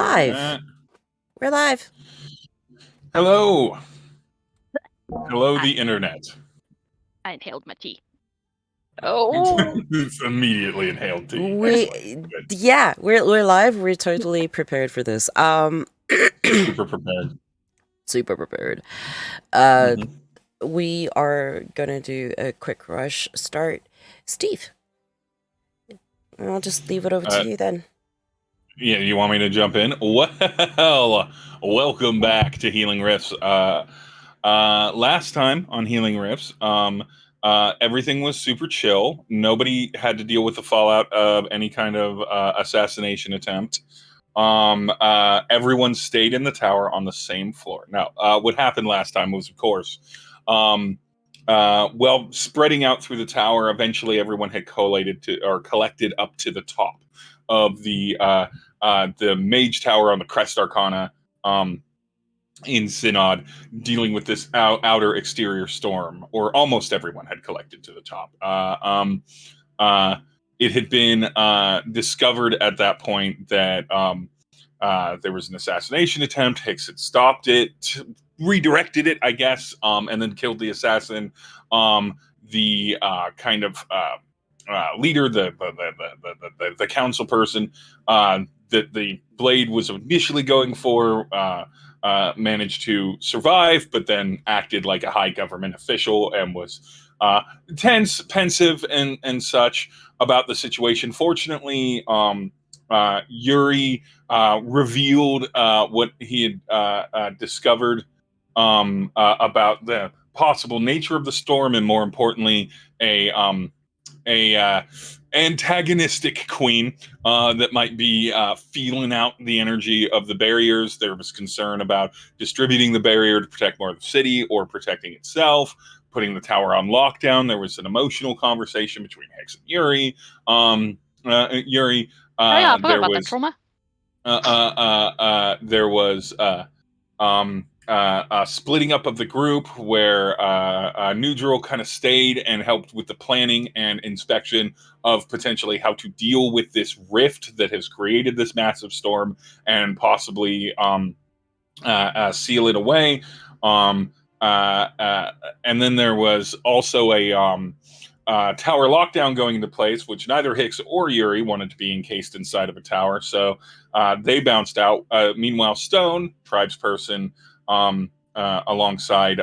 live. We're live. Hello. Hello, the internet. I inhaled my tea. Oh, It's immediately inhaled tea. we're live. We're totally prepared for this. Super prepared. Super prepared. We are gonna do a quick rush start. Steve, I'll just leave it over to you then. Yeah, you want me to jump in? Well, welcome back to Healing Riffs. Last time on Healing Riffs, everything was super chill. Nobody had to deal with the fallout of any kind of assassination attempt. Everyone stayed in the tower on the same floor. Now, what happened last time was, of course, spreading out through the tower, eventually everyone had collected up to the top of the Mage Tower on the Crest Arcana in Synod, dealing with this outer exterior storm, or almost everyone had collected to the top. It had been discovered at that point that there was an assassination attempt. Hicks had stopped it, redirected it, I guess, and then killed the assassin. The kind of leader, the council person that the blade was initially going for managed to survive, but then acted like a high government official and was tense, pensive, and such about the situation. Fortunately, Yuri revealed what he had discovered about the possible nature of the storm, and more importantly, a antagonistic queen that might be feeling out the energy of the barriers. There was concern about distributing the barrier to protect more of the city or protecting itself, putting the tower on lockdown. There was an emotional conversation between Hicks and Yuri. Yuri. I forgot about that trauma. There was splitting up of the group where Nhudrel kind of stayed and helped with the planning and inspection of potentially how to deal with this rift that has created this massive storm and possibly seal it away. And then there was also a tower lockdown going into place, which neither Hicks or Yuri wanted to be encased inside of a tower, so they bounced out. Meanwhile, Stone, tribesperson, alongside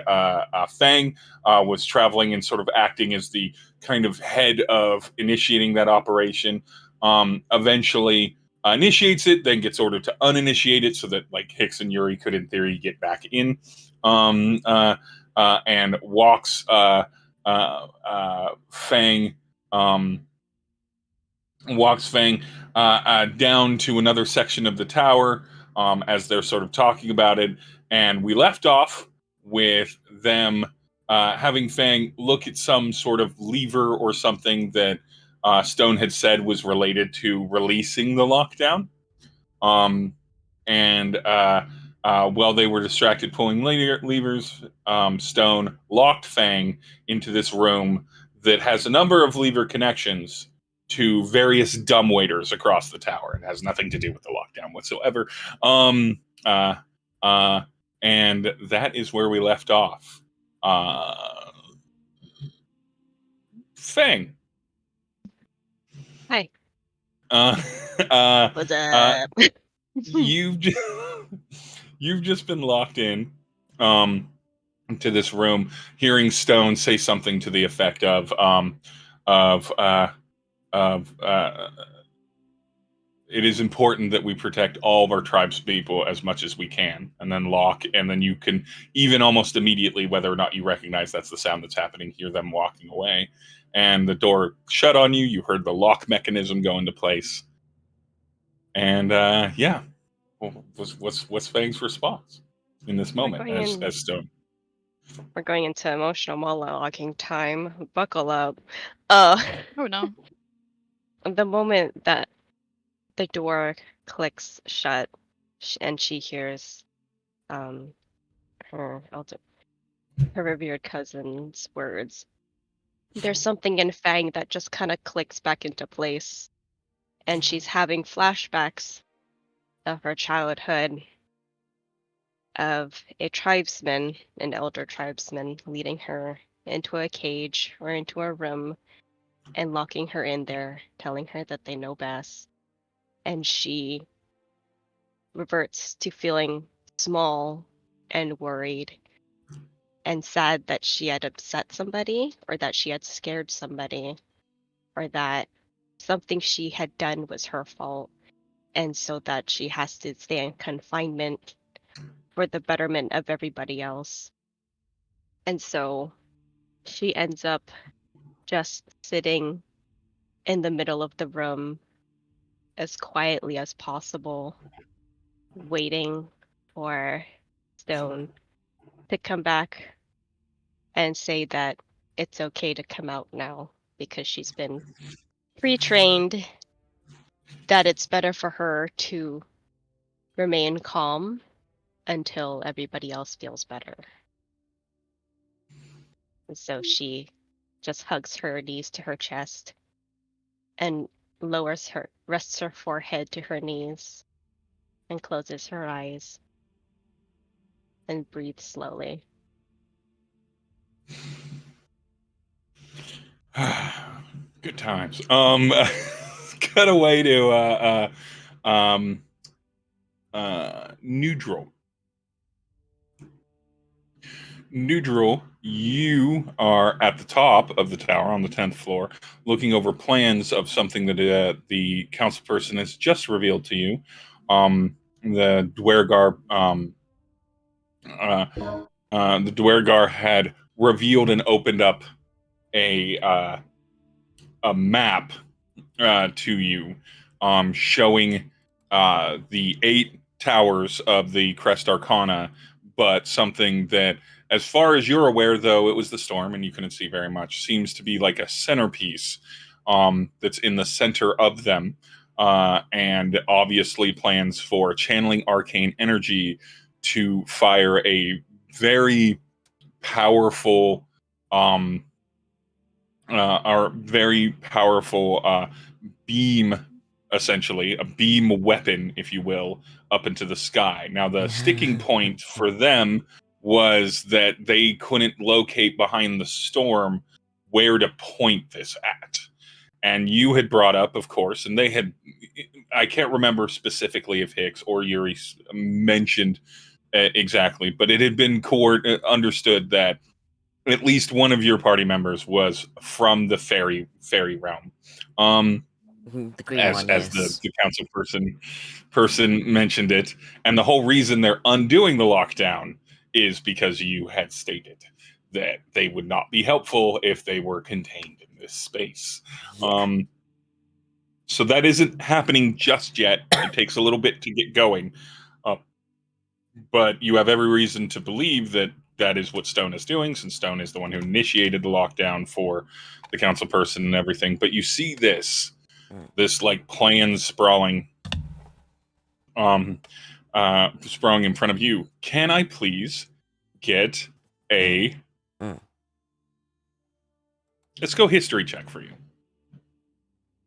Fang, was traveling and sort of acting as the kind of head of initiating that operation. Eventually initiates it, then gets ordered to uninitiate it so that like Hicks and Yuri could, in theory, get back in, and walks Fang. Walks Fang down to another section of the tower as they're sort of talking about it. And we left off with them having Fang look at some sort of lever or something that Stone had said was related to releasing the lockdown. And while they were distracted pulling levers, Stone locked Fang into this room that has a number of lever connections to various dumbwaiters across the tower. It has nothing to do with the lockdown whatsoever. And that is where we left off. Fang. Hi. What's up? You've just been locked in to this room, hearing Stone say something to the effect of it is important that we protect all of our tribe's people as much as we can, and then lock, and then you can even almost immediately, whether or not you recognize that's the sound that's happening, hear them walking away, and the door shut on you. You heard the lock mechanism go into place, and what's Fang's response in this moment as Stone? We're going into emotional monologuing time. Buckle up. Oh no. The moment that the door clicks shut and she hears her revered cousin's words, there's something in Fang that just kind of clicks back into place, and she's having flashbacks of her childhood of a tribesman, an elder tribesman, leading her into a cage or into a room and locking her in there, telling her that they know best. And she reverts to feeling small and worried and sad that she had upset somebody or that she had scared somebody or that something she had done was her fault. And so that she has to stay in confinement for the betterment of everybody else. And so she ends up just sitting in the middle of the room as quietly as possible, waiting for Stone to come back and say that it's okay to come out now because she's been pre-trained that it's better for her to remain calm until everybody else feels better. And so she just hugs her knees to her chest and rests her forehead to her knees and closes her eyes and breathes slowly. Good times. Cut away to Nhudrel. Nhudrel, you are at the top of the tower on the 10th floor, looking over plans of something that the council person has just revealed to you. The Dwergar, the Dwergar had revealed and opened up a map to you, showing the 8 towers of the Crest Arcana, but something that, as far as you're aware, though it was the storm and you couldn't see very much, seems to be like a centerpiece that's in the center of them, and obviously plans for channeling arcane energy to fire a very powerful beam, essentially a beam weapon, if you will, up into the sky. Now, the sticking point for them was that they couldn't locate behind the storm where to point this at. And you had brought up, of course, and they had, I can't remember specifically if Hicks or Yuri mentioned exactly, but it had been understood that at least one of your party members was from the fairy realm. The green as one, as yes. the council person mentioned it, and the whole reason they're undoing the lockdown is because you had stated that they would not be helpful if they were contained in this space. Yeah. So that isn't happening just yet. It takes a little bit to get going, but you have every reason to believe that that is what Stone is doing, since Stone is the one who initiated the lockdown for the council person and everything. But you see this like plan sprawling sprawling in front of you. Can I please get a let's go history check for you?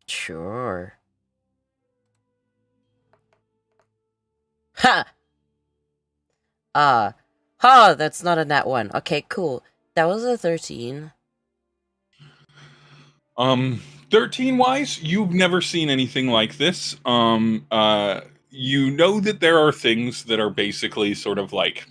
Sure. Ha! That's not a nat 1. Okay, cool. That was a 13. 13 wise, you've never seen anything like this. You know that there are things that are basically sort of like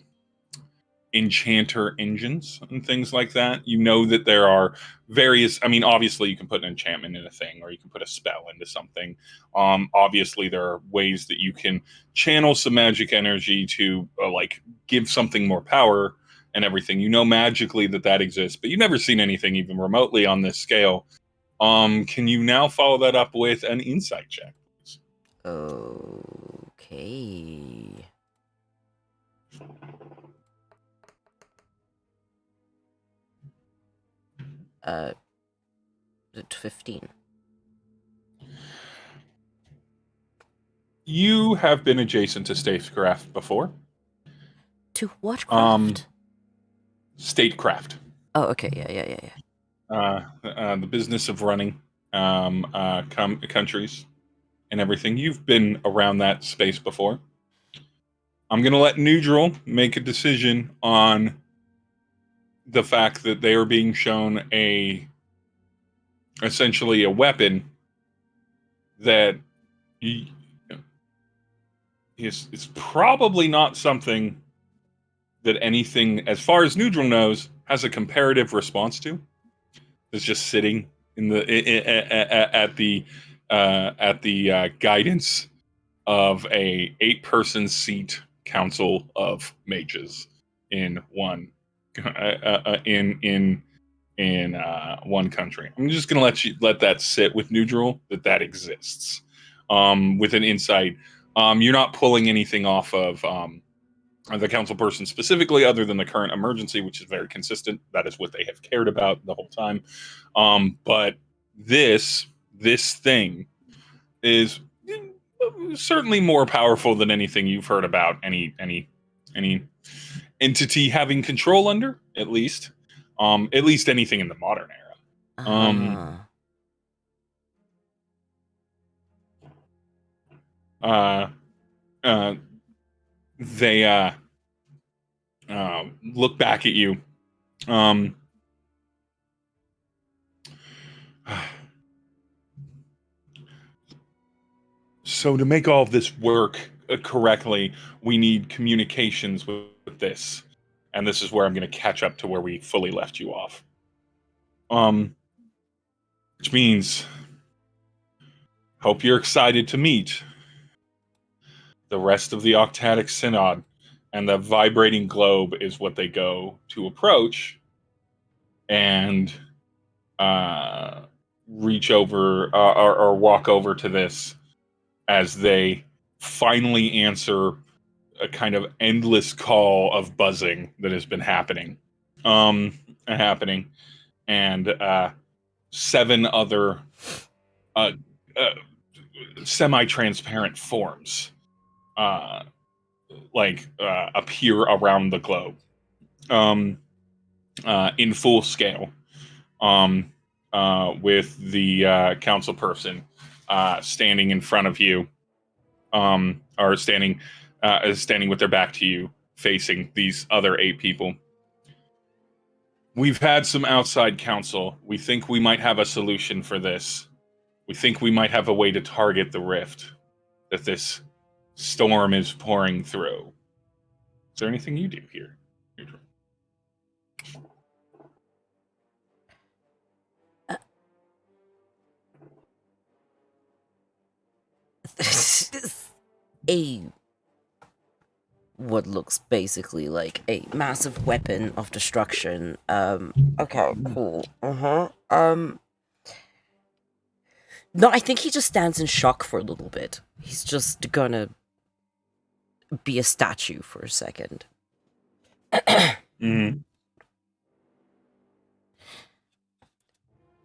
enchanter engines and things like that. You know that there are various, I mean, obviously you can put an enchantment in a thing or you can put a spell into something. Obviously there are ways that you can channel some magic energy to like give something more power and everything. You know magically that exists, but you've never seen anything even remotely on this scale. Can you now follow that up with an insight check, please? Okay. 15. You have been adjacent to statecraft before. To what craft? Statecraft. Oh, okay. Yeah. The business of running countries. and everything. You've been around that space before. I'm going to let Nhudrel make a decision on the fact that they are being shown essentially a weapon that is probably not something that anything, as far as Nhudrel knows, has a comparative response to. It's just sitting in the at the guidance of a 8-person seat council of mages in one in one country. I'm just gonna let that sit with Nhudrel, that exists. With an insight, you're not pulling anything off of the council person specifically, other than the current emergency, which is very consistent. That is what they have cared about the whole time. But this thing is certainly more powerful than anything you've heard about any entity having control under, at least anything in the modern era. They look back at you. So to make all of this work correctly, we need communications with this. And this is where I'm going to catch up to where we fully left you off. Which means, hope you're excited to meet the rest of the Octatic Synod. And the vibrating globe is what they go to approach and reach over or walk over to this as they finally answer a kind of endless call of buzzing that has been happening. And 7 other semi-transparent forms appear around the globe in full scale, with the council person standing in front of you, or standing with their back to you, facing these other 8 people. We've had some outside counsel. We think we might have a solution for this. We think we might have a way to target the rift that this storm is pouring through. Is there anything you do here, Nhudrel? What looks basically like a massive weapon of destruction. Okay, cool. No, I think he just stands in shock for a little bit. He's just gonna be a statue for a second. Mm-hmm.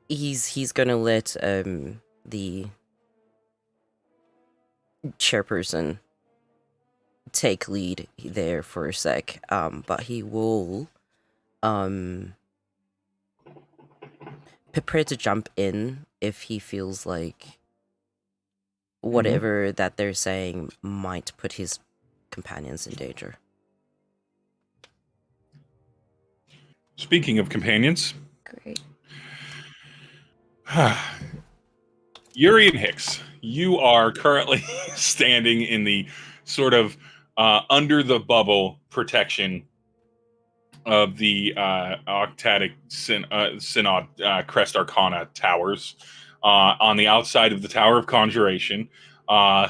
He's gonna let the chairperson take lead there for a sec, but he will prepare to jump in if he feels like whatever that they're saying might put his companions in danger. Speaking of companions, Great. Yuri and Hicks, you are currently standing in the sort of under the bubble protection of the Octatic Synod Crest Arcana towers, on the outside of the Tower of Conjuration,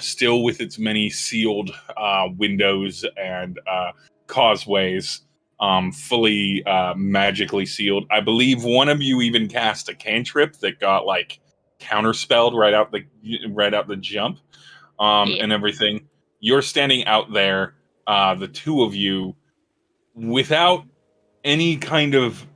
still with its many sealed windows and causeways, fully magically sealed. I believe one of you even cast a cantrip that got counterspelled right out the jump, and everything. You're standing out there, the 2 of you, without any kind of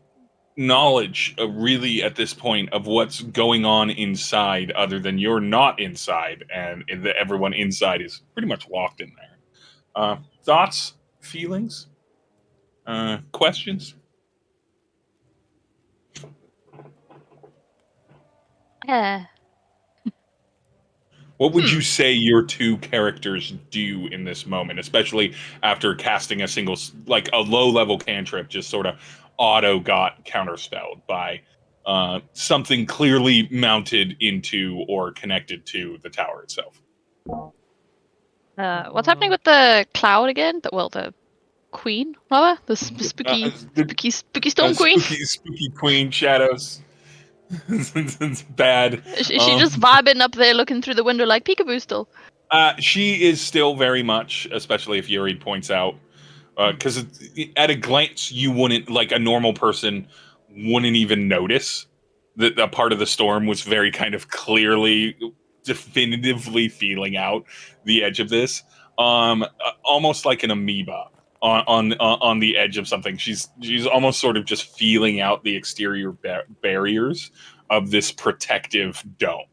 knowledge really at this point of what's going on inside, other than you're not inside and everyone inside is pretty much locked in there. Thoughts, feelings, questions? What would you say your two characters do in this moment, especially after casting a single, like a low-level cantrip, just sort of auto got counterspelled by something clearly mounted into or connected to the tower itself? What's happening with the cloud again? The queen, rather? The spooky storm queen? Spooky queen shadows. It's bad. Is she just vibing up there looking through the window like peekaboo still? She is still very much, especially if Yuri points out, because at a glance you wouldn't, like a normal person wouldn't even notice that a part of the storm was very kind of clearly, definitively feeling out the edge of this, almost like an amoeba on the edge of something. She's almost sort of just feeling out the exterior barriers of this protective dome.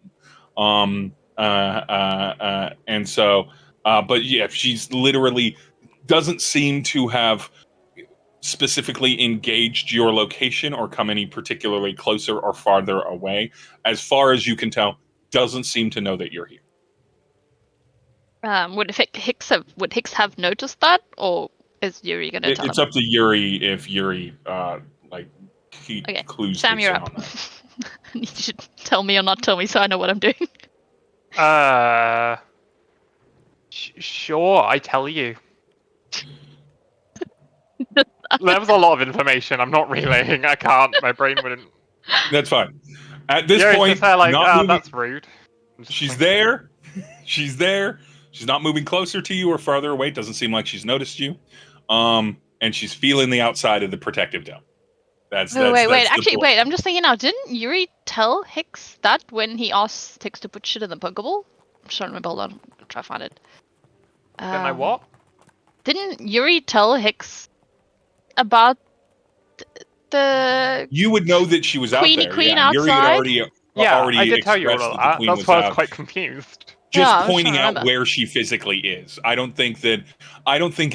And so, but yeah, she's literally doesn't seem to have specifically engaged your location or come any particularly closer or farther away. As far as you can tell, doesn't seem to know that you're here. Would Hicks have noticed that, or is Yuri gonna tell him? It's up to Yuri if Yuri he clues Sam, you're up. You should tell me or not tell me so I know what I'm doing. Sure, I tell you. There was a lot of information I'm not relaying. I can't. My brain wouldn't. That's fine. At this Yuri's point, just there like, not moving, that's rude. She's there. She's there. She's not moving closer to you or farther away. Doesn't seem like she's noticed you. And she's feeling the outside of the protective dome. Wait. Actually, wait. I'm just thinking now. Didn't Yuri tell Hicks that when he asked Hicks to put shit in the Pokeball? I'm just trying to remember. Hold on. I'll try to find it. Then I what? Didn't Yuri tell Hicks about the? You would know that she was out there. Queen yeah. outside. Yuri already I did tell you all of that. That's why I was quite confused. Just pointing out where she physically is. I don't think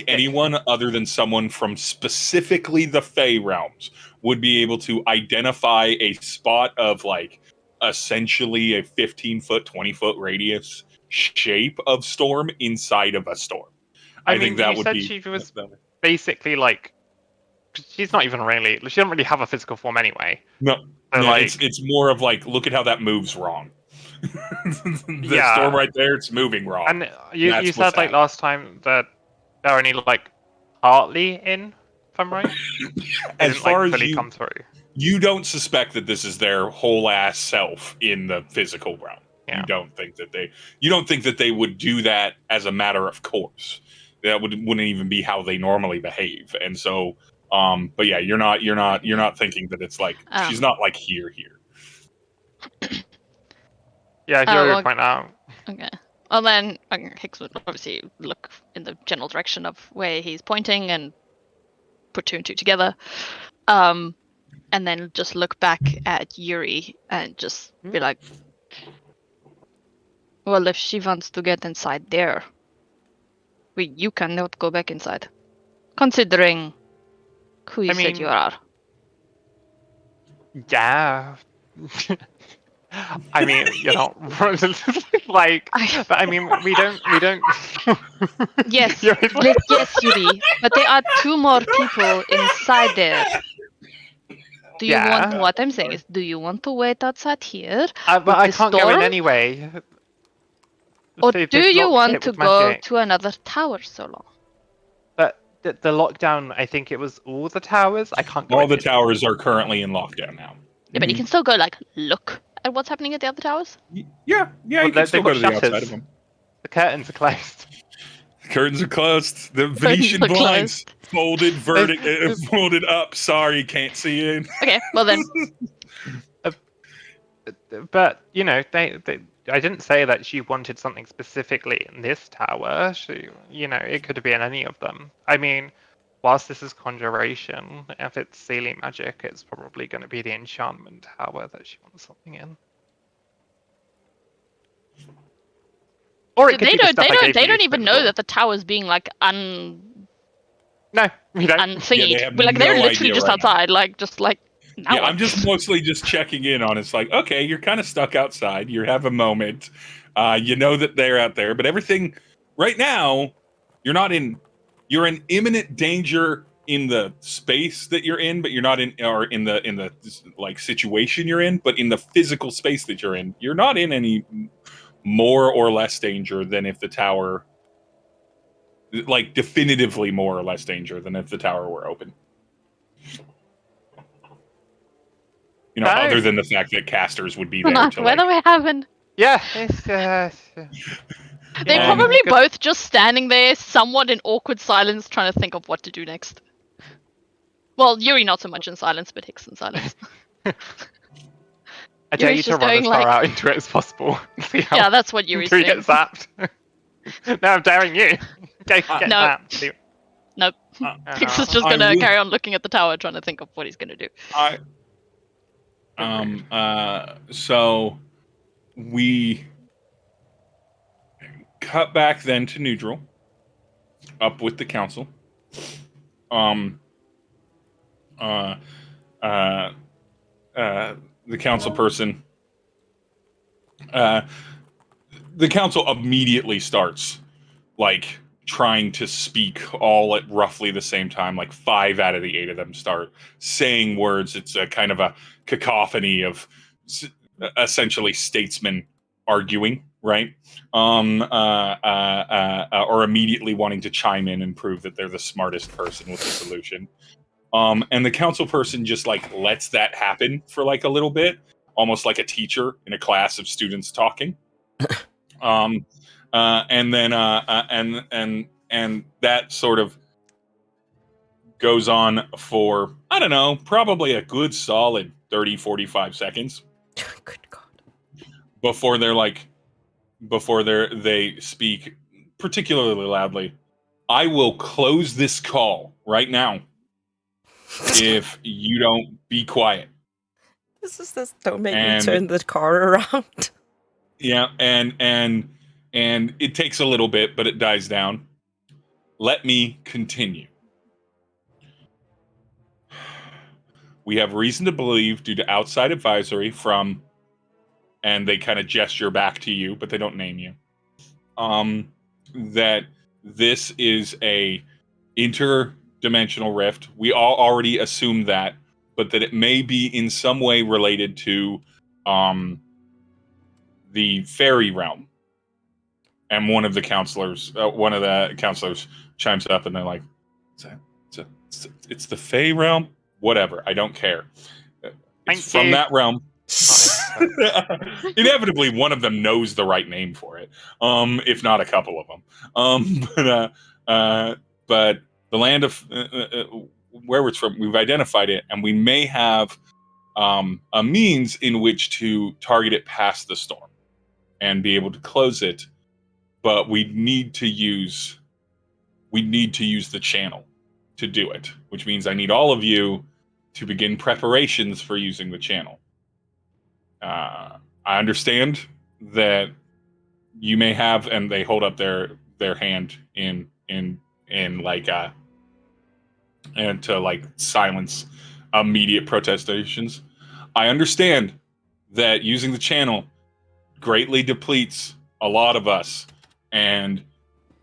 anyone other than someone from specifically the Fey realms would be able to identify a spot of like essentially a 15-foot, 20-foot radius shape of storm inside of a storm. I think that would be. She was basically like. She's not even really. She doesn't really have a physical form anyway. No, it's more of like, look at how that moves wrong. The storm right there, it's moving wrong. And you said like last time that they're only like partly in, if I'm right. As far as fully come through. You don't suspect that this is their whole ass self in the physical realm. Yeah. You don't think that they would do that as a matter of course. That wouldn't even be how they normally behave. And so, but yeah, you're not thinking that it's like she's not like here. Yeah, here you point out. Okay. Well then, Hicks would obviously look in the general direction of where he's pointing and put two and two together. And then just look back at Yuri and just be like, well, if she wants to get inside there, you cannot go back inside. Considering who you said you are. Yeah. I mean, you know, like, but I mean, we don't. Yes, yes, Yuri. But there are two more people inside there. Do you want? What I'm saying is, do you want to wait outside here? But I can't go in anyway. Or do you want to go to another tower so long? But the lockdown, I think it was all the towers. I can't go. All the towers are currently in lockdown now. Yeah, but you can still go like look at what's happening at the other towers. Yeah, you can still go to the outside of them. The curtains are closed. The curtains are closed. The Venetian blinds folded up. Sorry, can't see in. Okay, well then. But you know, I didn't say that she wanted something specifically in this tower. She, you know, it could have been any of them. I mean, whilst this is conjuration, if it's Sealy magic, it's probably going to be the enchantment tower that she wants something in. Or it could be the stuff they don't even know that the tower's being like No, we don't. unthingied. Yeah, like they're literally just outside, like just like. I'm just mostly just checking in on. It's like, okay, you're kind of stuck outside. You have a moment. You know that they're out there, but everything right now, you're in imminent danger in the space that you're in, but you're not in the like situation you're in, but in the physical space that you're in, you're not in any more or less danger than if the tower, like definitively more or less danger than if the tower were open. You know, No. other than the fact that casters would be What there to like. are we having? Yeah, it's They're Um, probably good- both just standing there, somewhat in awkward silence, trying to think of what to do next. Well, Yuri not so much in silence, but Hicks in silence. I dare Yuri's you to just run going as far like- out into it as possible. See how Yeah, that's what Yuri's until you doing. get zapped. No, I'm daring you. Get No. zapped. See- Nope. Hicks is just I gonna would- carry on looking at the tower, trying to think of what he's gonna do. So we cut back then to Nhudrel, up with the council. The council person, the council immediately starts like trying to speak all at roughly the same time. Like 5 out of the 8 of them start saying words. It's a kind of a cacophony of essentially statesmen arguing, right? Or immediately wanting to chime in and prove that they're the smartest person with the solution. And the council person just like lets that happen for like a little bit, almost like a teacher in a class of students talking. And that sort of goes on for, I don't know, probably a good solid 30, 45 seconds Good God. before they speak particularly loudly. I will close this call right now if you don't be quiet. This is this. Don't make And- me turn the car around. Yeah, and it takes a little bit, but it dies down. Let me continue. We have reason to believe, due to outside advisory from, and they kind of gesture back to you, but they don't name you, that this is a interdimensional rift. We all already assumed that, but that it may be in some way related to the fairy realm. And one of the counselors chimes up, and they're like, "It's the Fey realm. Whatever. I don't care. Thank It's from you. that realm." Inevitably, one of them knows the right name for it, if not a couple of them. But the land of where it's from, we've identified it, and we may have a means in which to target it past the storm and be able to close it. But we need to use the channel to do it, which means I need all of you to begin preparations for using the channel. I understand that you may have, and they hold up their hand in like and to like silence immediate protestations. I understand that using the channel greatly depletes a lot of us and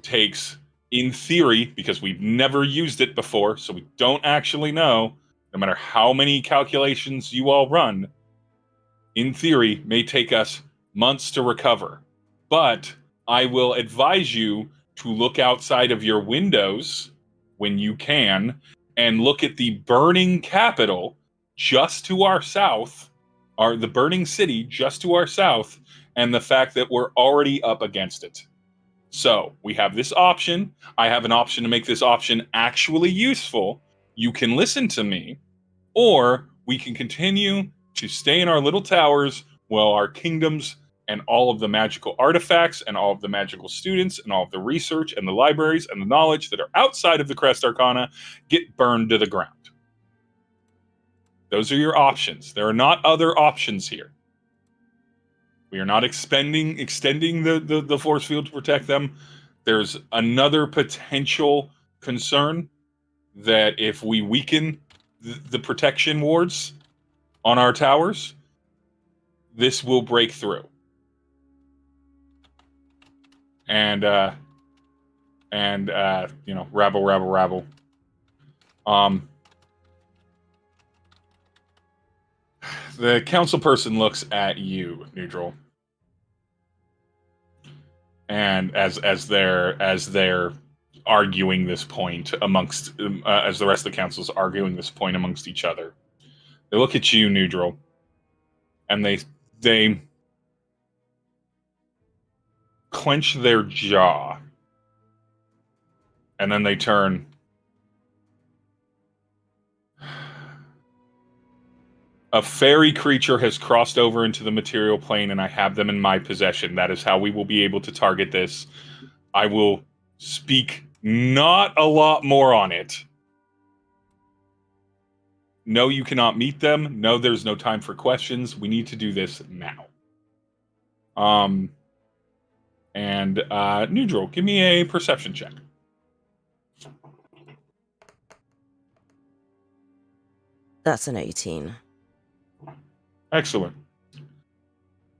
takes, in theory, because we've never used it before, so we don't actually know, no matter how many calculations you all run, in theory, may take us months to recover. But I will advise you to look outside of your windows when you can and look at the burning capital just to our south, or the burning city just to our south, and the fact that we're already up against it. So we have this option. I have an option to make this option actually useful. You can listen to me, or we can continue to stay in our little towers while our kingdoms and all of the magical artifacts and all of the magical students and all of the research and the libraries and the knowledge that are outside of the Crest Arcana get burned to the ground. Those are your options. There are not other options here. We are not extending the force field to protect them. There's another potential concern that if we weaken the protection wards on our towers, this will break through. and rabble. The council person looks at you, Nhudrel, and as they're arguing this point amongst as the rest of the council's arguing this point amongst each other, they look at you, Nhudrel, and they clench their jaw, and then they turn. A fairy creature has crossed over into the material plane, and I have them in my possession. That is how we will be able to target this. I will speak not a lot more on it. No, you cannot meet them. No, there's no time for questions. We need to do this now. Nhudrel, give me a perception check. That's an 18. Excellent.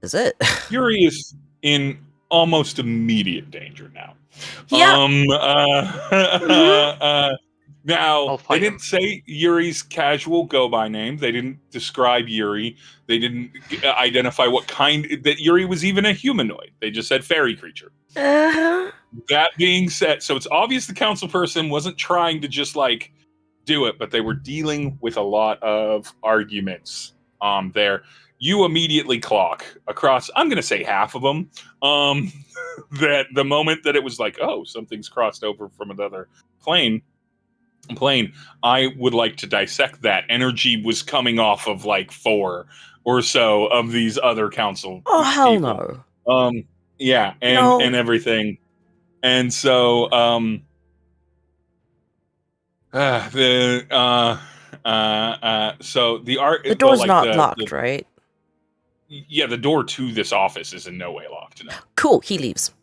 Is it? Yuri is in almost immediate danger now. Yeah. Now, they fight didn't him. say Yuri's casual go-by name. They didn't describe Yuri. They didn't identify what kind, that Yuri was even a humanoid. They just said fairy creature. Uh-huh. That being said, so it's obvious the council person wasn't trying to just like do it, but they were dealing with a lot of arguments there. You immediately clock across, I'm going to say half of them, that the moment that it was like, oh, something's crossed over from another plane, I would like to dissect that. Energy was coming off of like 4 or so of these other council Oh, hell people. no. Yeah, and No. and everything. And so so The door's not locked, right? Yeah, the door to this office is in no way locked. No. Cool, he leaves.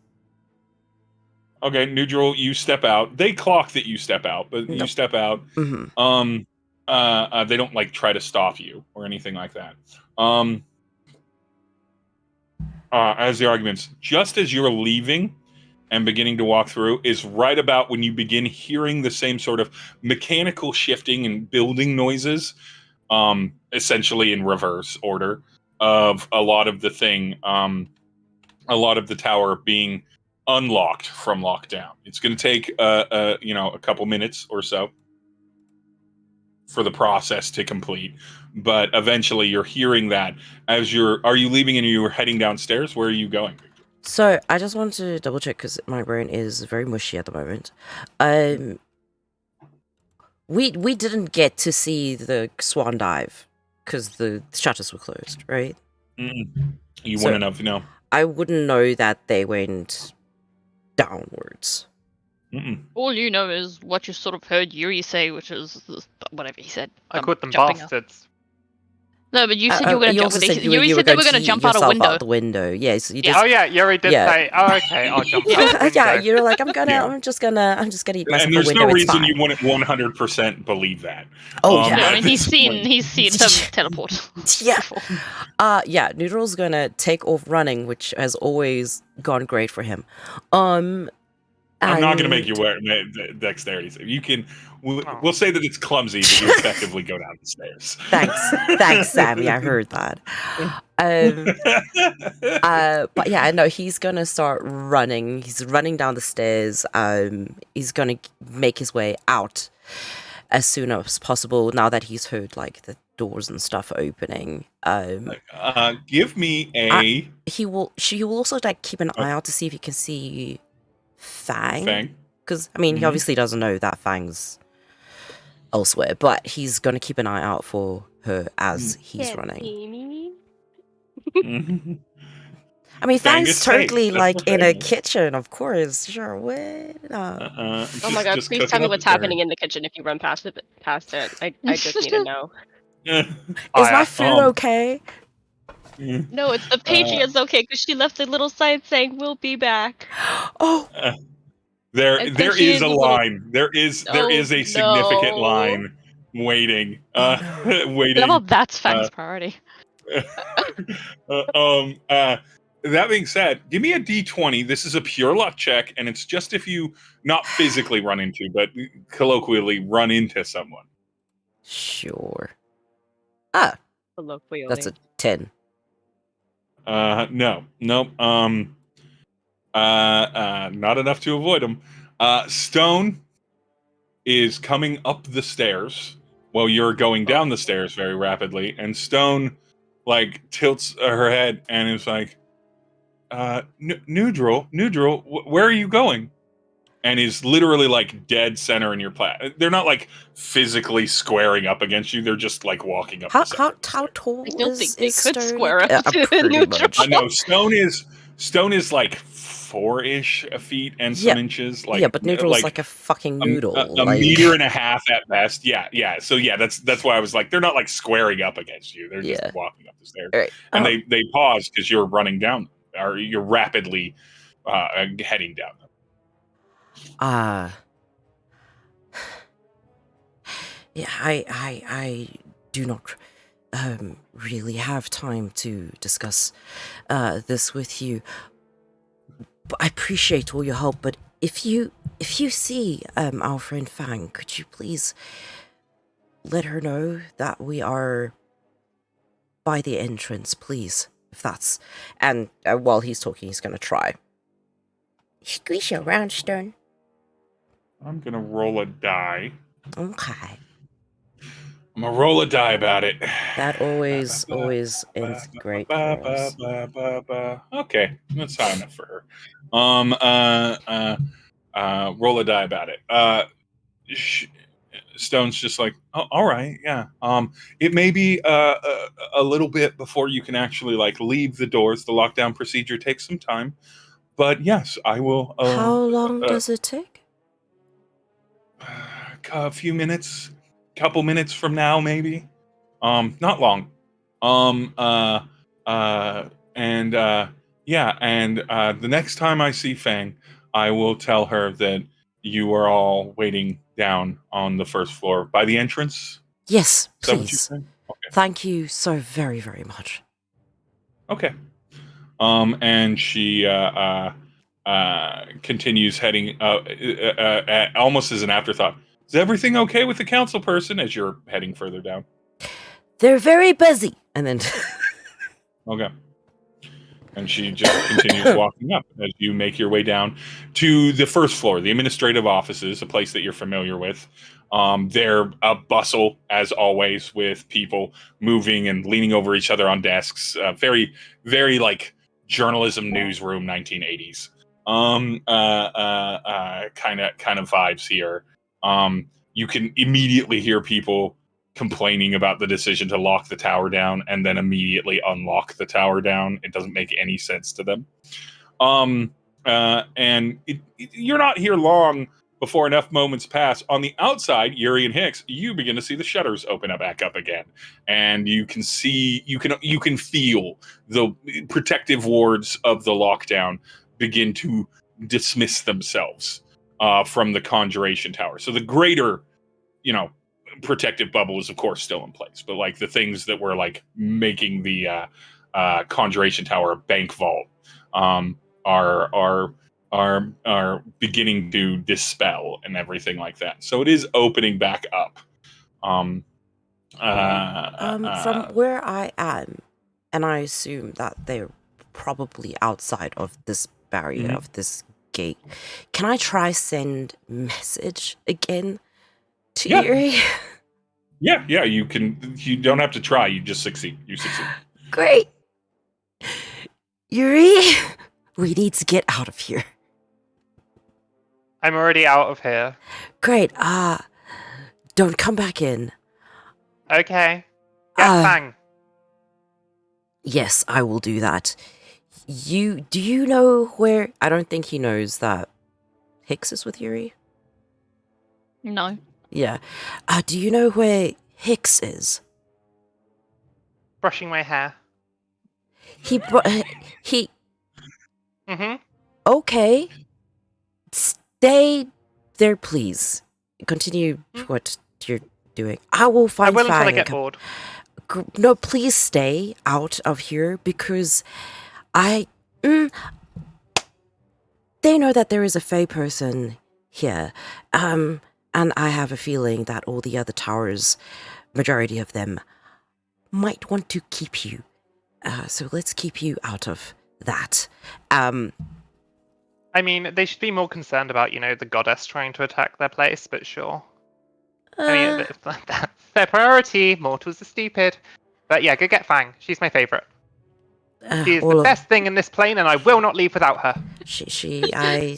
Okay, Nhudrel, you step out. They clock that you step out, but you Nope. step out. Mm-hmm. They don't like try to stop you or anything like that. As the arguments, just as you're leaving and beginning to walk through, is right about when you begin hearing the same sort of mechanical shifting and building noises, essentially in reverse order of a lot of the tower being unlocked from lockdown. It's going to take a couple minutes or so for the process to complete, but eventually you're hearing that as are you leaving and you're heading downstairs? Where are you going? So I just want to double check because my brain is very mushy at the moment. We didn't get to see the swan dive because the shutters were closed, right? You So- wouldn't have, no. I wouldn't know that they went downwards. All you know is what you sort of heard Yuri say, which is whatever he said. I called them jumping out. bastards. No, but you said you were going to jump. also said Yuri you said they were going going to jump out a yourself window. Out the window. Yes, you Yeah. just. Oh yeah, Yuri did Yeah. say, "Oh okay, I'll jump out the window." Yeah, you're like, I'm Yeah. just gonna eat myself And a there's window. no It's reason fine. you wouldn't 100% believe that. Oh, yeah. No, I at mean this point. he's seen them teleport. Yeah. before. Yeah, Nhudrel's gonna take off running, which has always gone great for him. I'm not going to make and- you wear dexterity save. You can. We'll say that it's clumsy, but you effectively go down the stairs. Thanks, Sammy. I heard that. But yeah, I know he's gonna start running. He's running down the stairs. He's gonna make his way out as soon as possible. Now that he's heard like the doors and stuff opening. Give me a He will also like keep an eye out to see if he can see Fang. Fang. Because I mean, he Mhm. obviously doesn't know that Fang's elsewhere, but he's gonna keep an eye out for her as he's running. I mean, Fang Fang's is safe. totally That's like the in a thing. kitchen, of course. Sure, what? Oh my god, please tell me what's happening in the kitchen if you run past it. I just need to know. Is my food okay? No, it's the Patriots okay, because she left a little sign saying, "We'll be back." Oh, There And is she a is a line. There is a significant no. line waiting. Well, Waiting. that's Fang's priority. that being said, give me a D20. This is a pure luck check, and it's just if you not physically run into, but colloquially run into someone. Sure. Ah, Colloquially. that's a 10. No, nope. Not enough to avoid them. Stone is coming up the stairs while you're going down the stairs very rapidly, and Stone like tilts her head and is like, Nhudrel, where are you going? And is literally like dead center in your They're not like physically squaring up against you. They're just like walking up. How the tall I don't is think they is could Stone? square up to Pretty Nhudrel. much. I know Stone is like 4-ish feet and some inches. Like yeah, but Nhudrel's like a fucking noodle. a like... meter and a half at best. Yeah. So yeah, that's why I was like, they're not like squaring up against you. They're just walking up the stairs. Right. And they pause because you're running down, or you're rapidly heading down. Yeah, I do not really have time to discuss this with you. But I appreciate all your help, but if you see our friend Fang, could you please let her know that we are by the entrance, please? If that's... And while he's talking, he's going to try. Squish your round, Stone. I'm going to roll a die. Okay. I'm going to roll a die about it. That always ends great for us. Okay, that's high enough for her. Roll a die about it. Stone's just like, oh, all right, yeah. It may be a little bit before you can actually like leave the doors. The lockdown procedure takes some time, but yes, I will. How long does it take? A few minutes, couple minutes from now, maybe. Not long. The next time I see Fang, I will tell her that you are all waiting down on the first floor by the entrance. Yes, Is that what you please. said? Okay. Thank you so very, very much. Okay. And she continues heading almost as an afterthought. Is everything okay with the council person as you're heading further down? They're very busy. And then... Okay. And she just continues walking up as you make your way down to the first floor, the administrative offices, a place that you're familiar with. They're a bustle, as always, with people moving and leaning over each other on desks. Very, very like journalism newsroom 1980s. Kind of vibes here. You can immediately hear people complaining about the decision to lock the tower down and then immediately unlock the tower down. It doesn't make any sense to them. You're not here long before enough moments pass. On the outside, Yuri and Hicks, you begin to see the shutters open up back up again, and you can feel the protective wards of the lockdown begin to dismiss themselves from the conjuration tower. So the greater, protective bubble is of course still in place, but like the things that were like making the conjuration tower a bank vault are beginning to dispel and everything like that. So it is opening back up. From where I am, and I assume that they're probably outside of this barrier, of this gate, can I try send message again to Yuri? Yeah, you can. You don't have to try. You just succeed. You succeed. Great. Yuri, we need to get out of here. I'm already out of here. Great. Don't come back in. Okay. Get Fang. Yes, I will do that. Do you know where... I don't think he knows that Hicks is with Yuri. No. Yeah. Do you know where Hicks is? Brushing my hair. He... Mm-hmm. Okay. Stay there, please. Continue what you're doing. I will find I will Fang until I get bored. No, please stay out of here because I They know that there is a Fey person here, and I have a feeling that all the other towers, majority of them, might want to keep you. So let's keep you out of that. I mean, they should be more concerned about, the goddess trying to attack their place, but sure. I mean, that's their priority. Mortals are stupid. But yeah, go get Fang. She's my favorite. She is the best thing in this plane, and I will not leave without her. I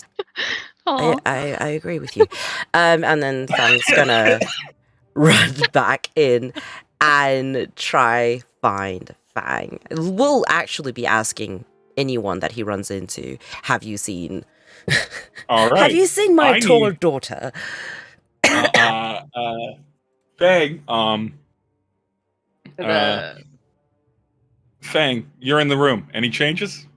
Aw. agree with you. And then Fang's gonna run back in and try find Fang. We'll actually be asking anyone that he runs into, have you seen All right. have you seen my I tall need- daughter? Fang, The Fang, you're in the room. Any changes?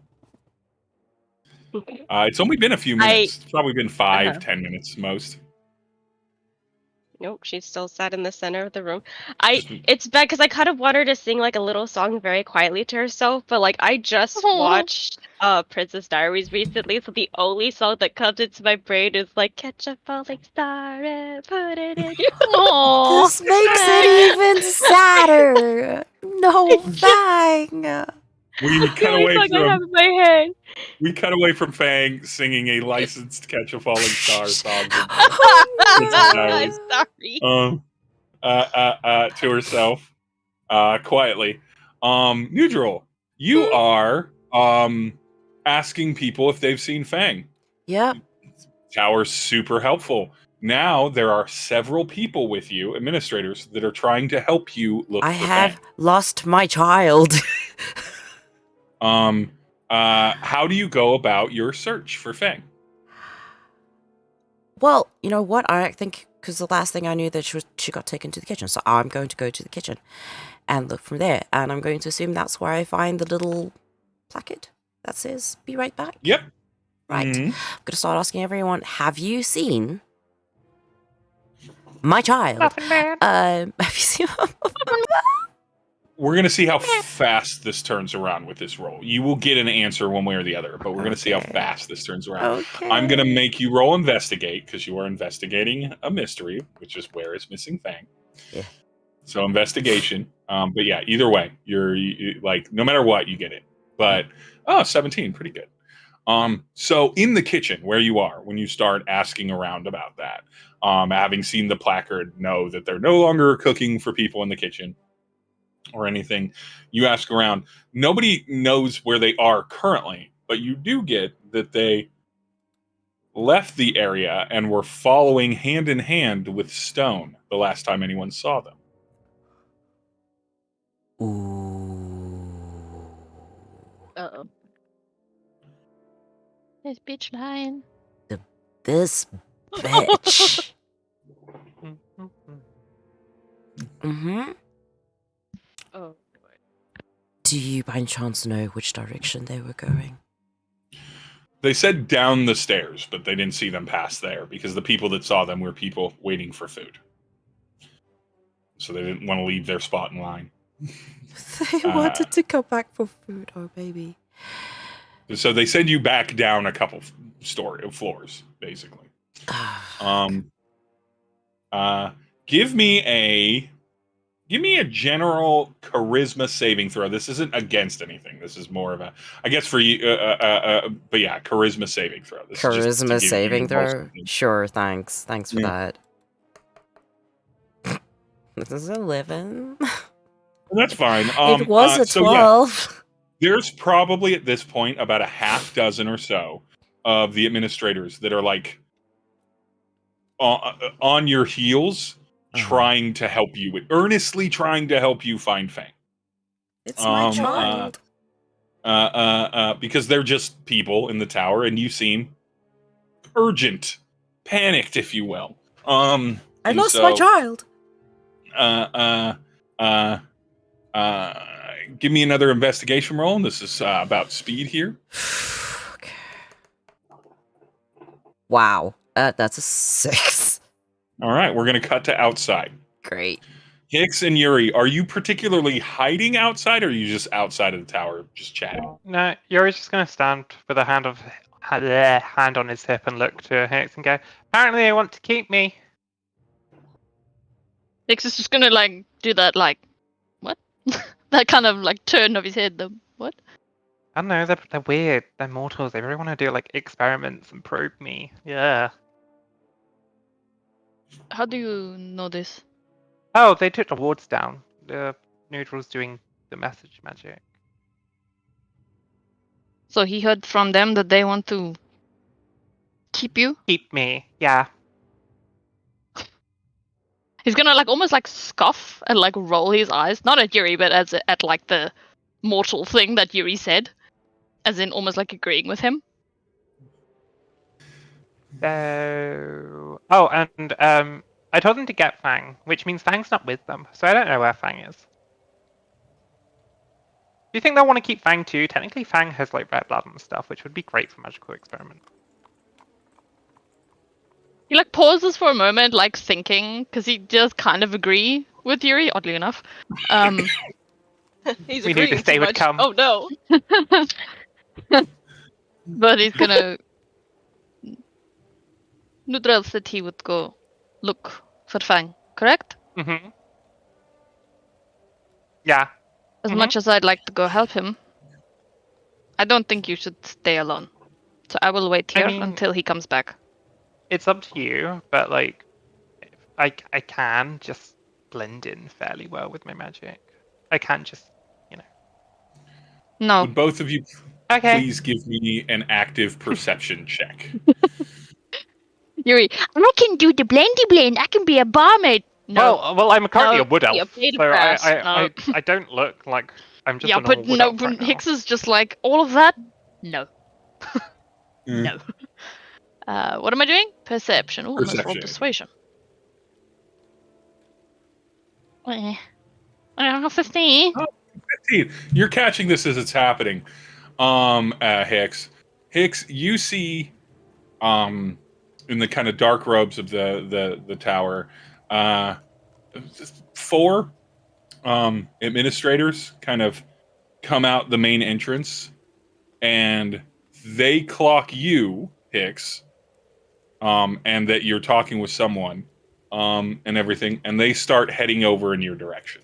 It's only been a few minutes. It's probably been 5-10 minutes most. Nope, she's still sat in the center of the room. It's bad because I kind of want her to sing like a little song very quietly to herself, but like I just Aw. watched Princess Diaries recently, so the only song that comes into my brain is like "Catch a falling star and put it in your." Aw. This makes it even sadder. No Fang. We The cut only away song I have from in my head. we cut away from Fang singing a licensed Catch a Falling Star song Oh, I'm Diaries. sorry. To herself, quietly. Nhudrel, you are asking people if they've seen Fang. Yep. Tower's super helpful. Now there are several people with you, administrators, that are trying to help you look I for have Fang. lost my child. How do you go about your search for Fang? Well, you know what? I think because the last thing I knew that she got taken to the kitchen, so I'm going to go to the kitchen and look from there, and I'm going to assume that's where I find the little placard that says "Be right back." Yep. Right. Mhm. I'm gonna start asking everyone: have you seen my child? Nothing bad. Have you seen? We're going to see how fast this turns around with this roll. You will get an answer one way or the other, but we're going to see how Okay. fast this turns around. Okay. I'm going to make you roll investigate because you are investigating a mystery, which is where is missing Fang. Yeah. So investigation. But yeah, either way, you like no matter what, you get it. But 17, pretty good. So in the kitchen where you are, when you start asking around about that, having seen the placard, know that they're no longer cooking for people in the kitchen or anything. You ask around. Nobody knows where they are currently, but you do get that they left the area and were following hand in hand with Stone the last time anyone saw them. Ooh. Uh-oh. This bitch lying. This bitch. Mm-hmm. Oh. Do you by any chance know which direction they were going? They said down the stairs, but they didn't see them pass there because the people that saw them were people waiting for food. So they didn't want to leave their spot in line. They wanted to go back for food. Oh, baby. So they send you back down a couple floors, basically. Give me a general charisma saving throw. This isn't against anything. This is more of a, I guess for you, but yeah, charisma saving throw. This is just to Charisma give you saving throw? something. Sure, thanks. Thanks for Yeah. that. This is 11. That's fine. It was a so yeah, 12. there's probably at this point about a half dozen or so of the administrators that are like on your heels, trying to help you, earnestly trying to help you find Fang. It's my child. Because they're just people in the tower, and you seem urgent, panicked, if you will. I lost my child. Give me another investigation roll. This is about speed here. Okay. Wow. That's a 6. All right, we're gonna cut to outside. Great. Hicks and Yuri, are you particularly hiding outside, or are you just outside of the tower, just chatting? No, Yuri's just gonna stand with a hand on his hip and look to Hicks and go, apparently they want to keep me. Hicks is just gonna like do that like what? That kind of like turn of his head. The what? I don't know, they're weird. They're mortals. They really want to do like experiments and probe me. Yeah. How do you know this? Oh, they took the wards down. The Nhudrel's doing the message magic. So he heard from them that they want to keep you. Keep me. Yeah. He's gonna like almost like scoff and like roll his eyes, not at Yuri, but at like the mortal thing that Yuri said, as in almost like agreeing with him. So. Oh, and I told them to get Fang, which means Fang's not with them, so I don't know where Fang is. Do you think they'll want to keep Fang too? Technically, Fang has like red blood and stuff, which would be great for magical experiment. He like pauses for a moment, like thinking, because he does kind of agree with Yuri, oddly enough. He's We knew agreeing this day too would much. come. Oh no. But he's gonna. Nhudrel said he would go look for Fang, correct? Mm-hmm. Yeah. As Mhm. much as I'd like to go help him, I don't think you should stay alone. So I will wait I here mean- until he comes back. It's up to you, but like, I can just blend in fairly well with my magic. I can't just, No. Would both of you Okay. please give me an active perception check? Yuri, I can do the blendy blend. I can be a barmaid. No. Well, I'm currently No, a wood be a elf, blade of so grass. I No. don't look like I'm just Yeah, a normal but wood no, elf right now. Hicks is just like all of that. No. Mm. No. What am I doing? Perception. Oh, almost rolled Perception. persuasion. 50. 15. You're catching this as it's happening. Hicks. Hicks, you see in the kind of dark robes of the tower, 4 administrators kind of come out the main entrance, and they clock you, Hicks, and that you're talking with someone, and everything, and they start heading over in your direction.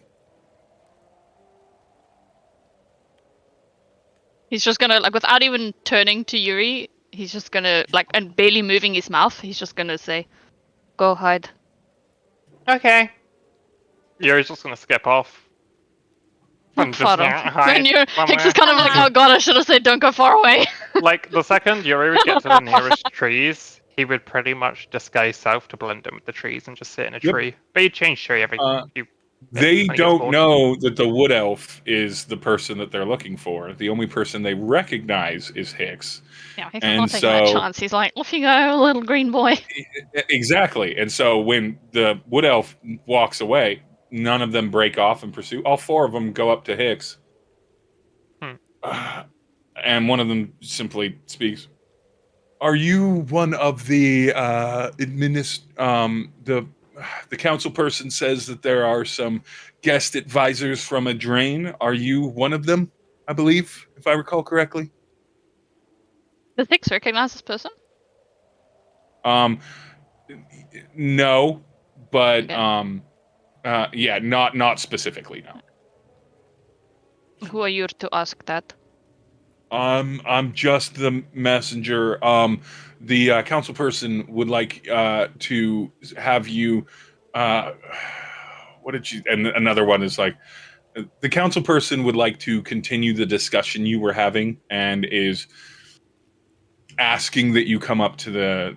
He's just gonna, like, without even turning to Yuri, he's just gonna, like, and barely moving his mouth, he's just gonna say, go hide. Okay. Yuri's just gonna skip off. And just Far hide and Hicks somewhere. is kind of like, oh god, I should have said don't go far away. Like, the second Yuri would get to the nearest trees, he would pretty much disguise south to blend in with the trees and just sit in a Yep. tree. But he'd change tree every few. They when he gets don't bored. know that the wood elf is the person that they're looking for. The only person they recognize is Hicks. Yeah, Hicks is And not taking that so- chance. He's like, off you go, little green boy. Exactly. And so when the wood elf walks away, none of them break off and pursue. All 4 of them go up to Hicks. And one of them simply speaks. Are you one of the the council person says that there are some guest advisors from a drain? Are you one of them? I believe, if I recall correctly. Does Hicks recognize this person? No, but Okay. yeah, not specifically. No. Who are you to ask that? I'm just the messenger. The council person would like to have you. What did you? And another one is like, the council person would like to continue the discussion you were having, and is asking that you come up to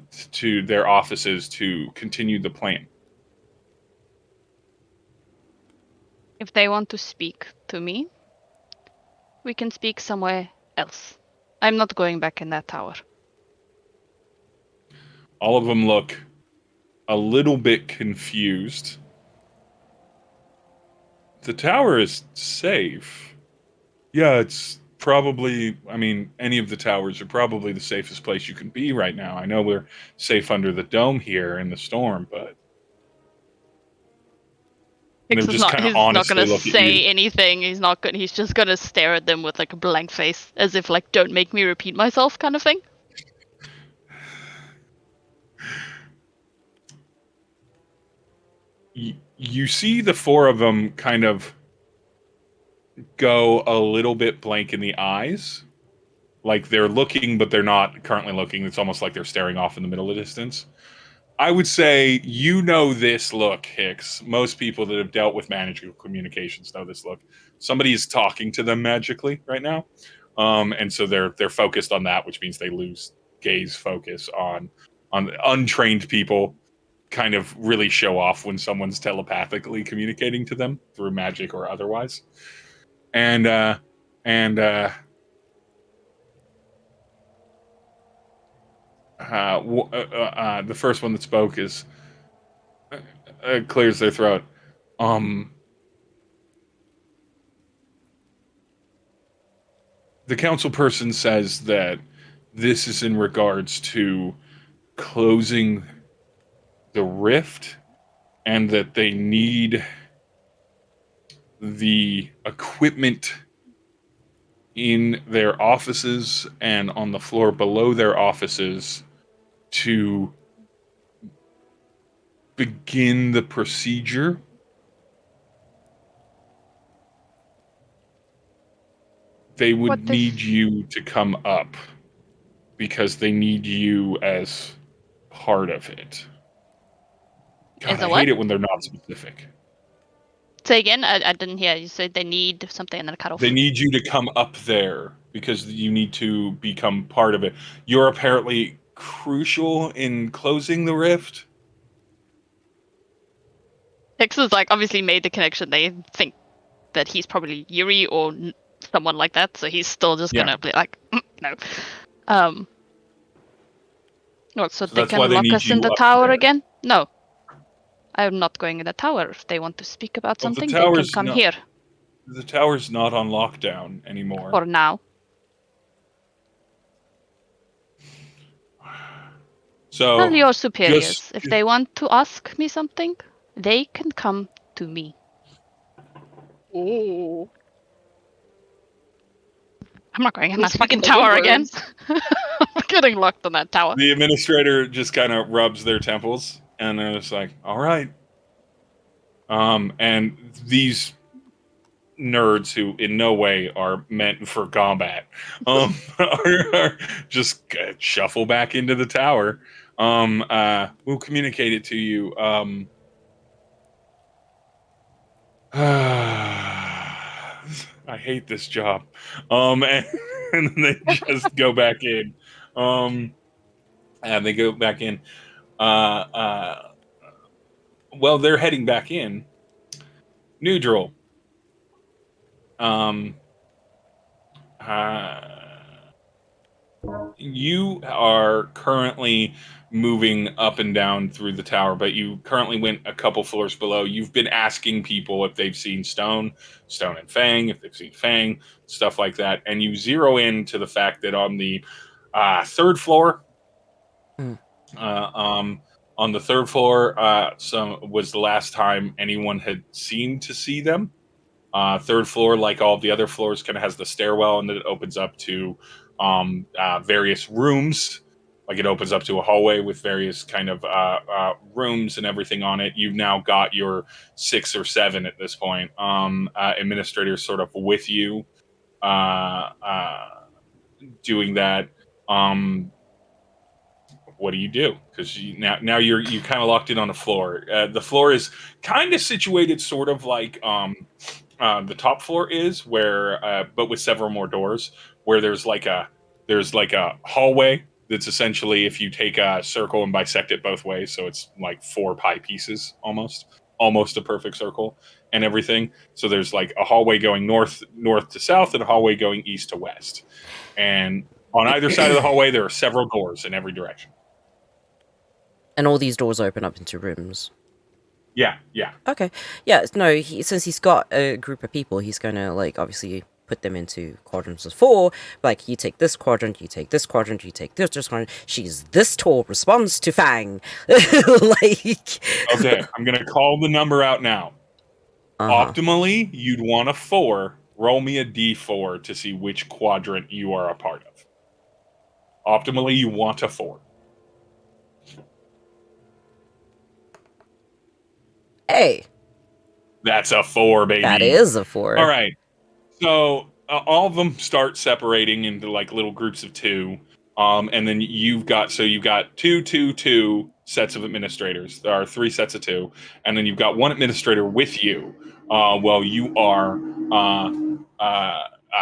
their offices to continue the plan. If they want to speak to me, we can speak somewhere else. I'm not going back in that tower. All of them look a little bit confused. The tower is safe. Yeah, it's probably, I mean, any of the towers are probably the safest place you can be right now. I know we're safe under the dome here in the storm, but And Hicks they'll is just not. kind He's of not honestly gonna look at say you. anything. He's not gonna. He's just gonna stare at them with like a blank face, as if like, "Don't make me repeat myself," kind of thing. You see the four of them kind of go a little bit blank in the eyes. Like they're looking, but they're not currently looking. It's almost like they're staring off in the middle of the distance. I would say you know this look, Hicks. Most people that have dealt with magical communications know this look. Somebody is talking to them magically right now, and so they're focused on that, which means they lose gaze focus on untrained people. Kind of really show off when someone's telepathically communicating to them through magic or otherwise, and the first one that spoke is clears their throat. The council person says that this is in regards to closing the rift and that they need the equipment in their offices and on the floor below their offices to begin the procedure. They would What need is- you to come up because they need you as part of it. God, Is I a what? hate it when they're not specific. Say again. I didn't hear. You said they need something and then cut off. They need you to come up there because you need to become part of it. You're apparently crucial in closing the rift. Hicks has like obviously made the connection. They think that he's probably Yuri or someone like that, so he's still just Yeah. gonna be like, no. What? So So they that's why can they lock need us in you the up tower there. again? No, I'm not going in the tower. If they want to speak about Well, something, they can come here the tower's not on lockdown anymore. for now. So Tell your superiors just if they want to ask me something, they can come to me. Ooh. I'm not going in Who's that fucking speaking the good tower again. words? I'm getting locked in that tower. the administrator just kind of rubs their temples and they're just like, all right. And these nerds who in no way are meant for combat are just shuffle back into the tower. We'll communicate it to you. I hate this job. And they just go back in. And they go back in. Well, they're heading back in. Nhudrel. You are currently moving up and down through the tower, but you currently went a couple floors below. You've been asking people if they've seen Stone and Fang, if they've seen Fang, stuff like that. And you zero in to the fact that on the third floor, on the third floor, some was the last time anyone had seemed to see them. Third floor, like all of the other floors, kind of has the stairwell, and then it opens up to various rooms. Like it opens up to a hallway with various kind of rooms and everything on it. You've now got your 6 or 7 at this point. Administrators sort of with you doing that. What do you do? Because now you're kind of locked in on the floor. The floor is kind of situated sort of like the top floor is, where but with several more doors, where there's like a hallway that's essentially, if you take a circle and bisect it both ways, so it's like 4 pie pieces, almost a perfect circle and everything. So there's like a hallway going north to south and a hallway going east to west, and on either side of the hallway there are several doors in every direction. And all these doors open up into rooms. Yeah. Okay. Yeah, no, since he's got a group of people, he's going to, like, obviously put them into quadrants of 4. Like, you take this quadrant, you take this quadrant, you take this quadrant. She's this tall, responds to Fang. Like... Okay, I'm going to call the number out now. Optimally, you'd want a 4. Roll me a d4 to see which quadrant you are a part of. Optimally, you want a 4. Hey, That's a 4, baby. that is a 4. All right. So all of them start separating into like little groups of 2. And then you've got 2 sets of administrators. There are 3 sets of 2, and then you've got 1 administrator with you while you are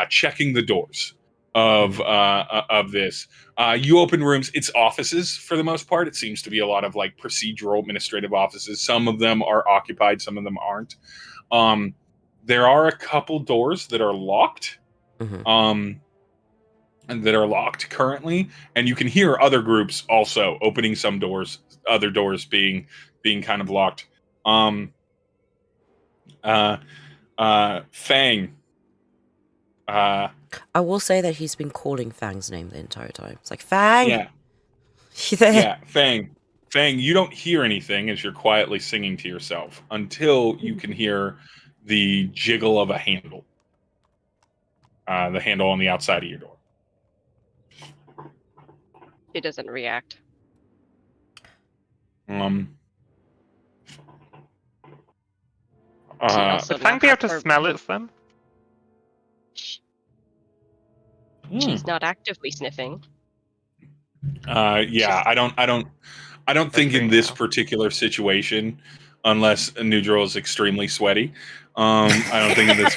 checking the doors of this. You open rooms. It's offices for the most part. It seems to be a lot of like procedural administrative offices. Some of them are occupied. Some of them aren't. There are a couple doors that are locked. And that are locked currently, and you can hear other groups also opening some doors, other doors being kind of locked. Fang. I will say that he's been calling Fang's name the entire time. It's like, Fang! Yeah. You there? Yeah, Fang. Fang, you don't hear anything as you're quietly singing to yourself until you can hear the jiggle of a handle. The handle on the outside of your door. It doesn't react. Would Fang be able to smell it then? She's not actively sniffing. Yeah, I don't think in this particular situation, unless Nhudrel is extremely sweaty. I don't think in this.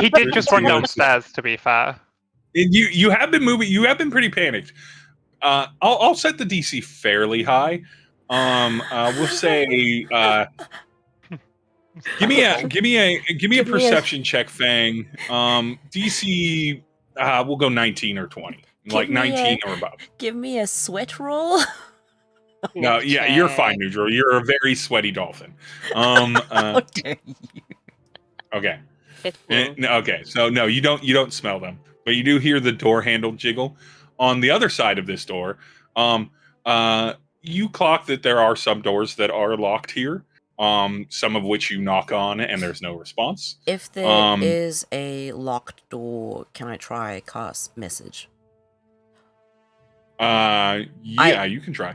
He did just run downstairs, to be fair. You have been moving. You have been pretty panicked. I'll set the DC fairly high. We'll say. Give me a perception check, Fang. DC. We'll go 19 or 20. Like 19 or above. Give me a sweat roll. No, yeah, you're fine, Nhudrel. You're a very sweaty dolphin. How dare you? Okay. Okay. So no, you don't smell them, but you do hear the door handle jiggle. On the other side of this door, you clock that there are some doors that are locked here. Some of which you knock on and there's no response. If there is a locked door, can I try cast message? Yeah, you can try.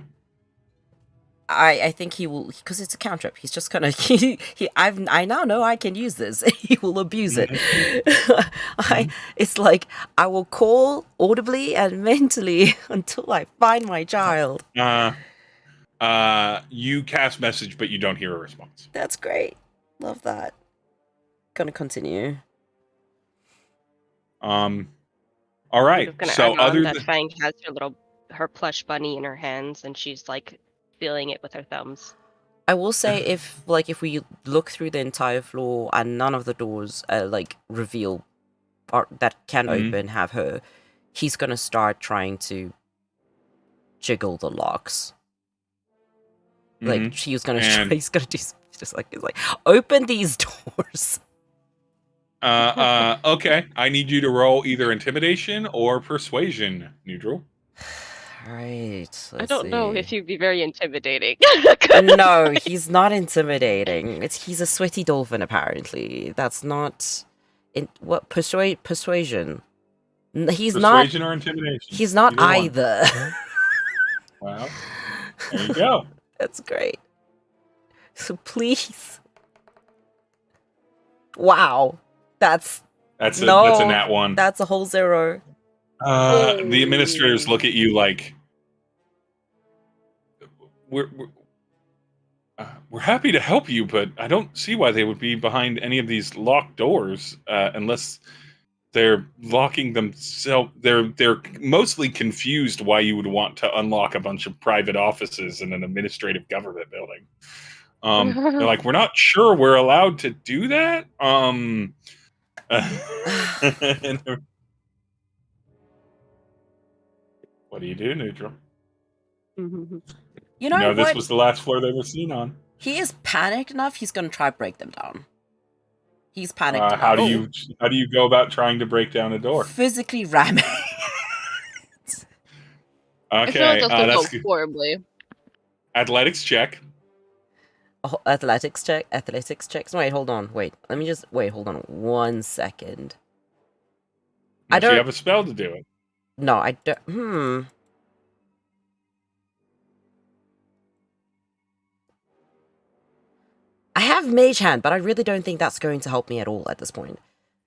I think he will, because it's a cantrip. He's just gonna I now know I can use this. He will abuse it. It's like I will call audibly and mentally until I find my child. You cast message, but you don't hear a response. That's great. Love that. Gonna continue. All right. So other than Fang has her plush bunny in her hands, and she's like feeling it with her thumbs. I will say if we look through the entire floor and none of the doors reveal or that can open have her, he's gonna start trying to jiggle the locks. Like he's gonna do he's like open these doors. Okay. I need you to roll either intimidation or persuasion, Nhudrel. Right. I don't know if you'd be very intimidating. No, he's not intimidating. He's a sweaty dolphin, apparently. That's not persuasion. He's not persuasion or intimidation. He's not either. Well, there you go. That's great. So please. Wow. That's a nat 1. That's a whole 0. The administrators look at you like we're happy to help you, but I don't see why they would be behind any of these locked doors unless they're locking themselves. They're mostly confused why you would want to unlock a bunch of private offices in an administrative government building. They're like, we're not sure we're allowed to do that. What do you do, Nhudrel? You know this was the last floor they were seen on. He is panicked enough. He's going to try to break them down. He's panicked enough. How do you go about trying to break down a door? Physically ram it. Okay, that's go horribly. Athletics check. Athletics checks. Wait, hold on. Wait, let me just wait. Hold on 1 second. I Unless you don't. have a spell to do it. No, I don't. I have Mage Hand, but I really don't think that's going to help me at all at this point.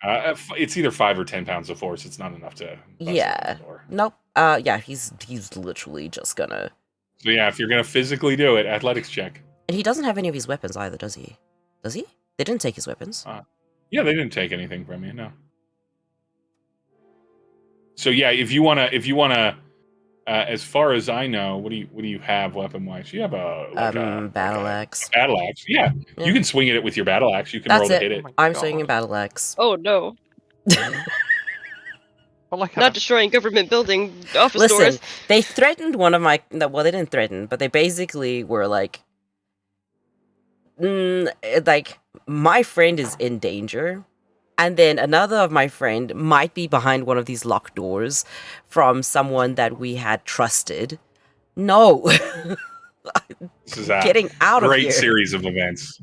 It's either 5 or 10 pounds of force. It's not enough to bust open Yeah. the door. Nope. Yeah, he's literally just gonna. So yeah, if you're gonna physically do it, athletics check. And he doesn't have any of his weapons either, does he? Does he? They didn't take his weapons. Yeah, they didn't take anything from you, no. So yeah, if you wanna, as far as I know, what do you have weapon wise? You have a battle axe. Battle axe, yeah. Yeah. You can swing it with your battle axe. You can That's roll to it. hit Oh it. my I'm God. swinging battle axe. Oh no. Well, like Not destroying government building office Listen, doors. they threatened one of my. No, well, they didn't threaten, but they basically were like, like my friend is in danger, and then another of my friend might be behind one of these locked doors from someone that we had trusted. No, This is a getting out of great here. series of events.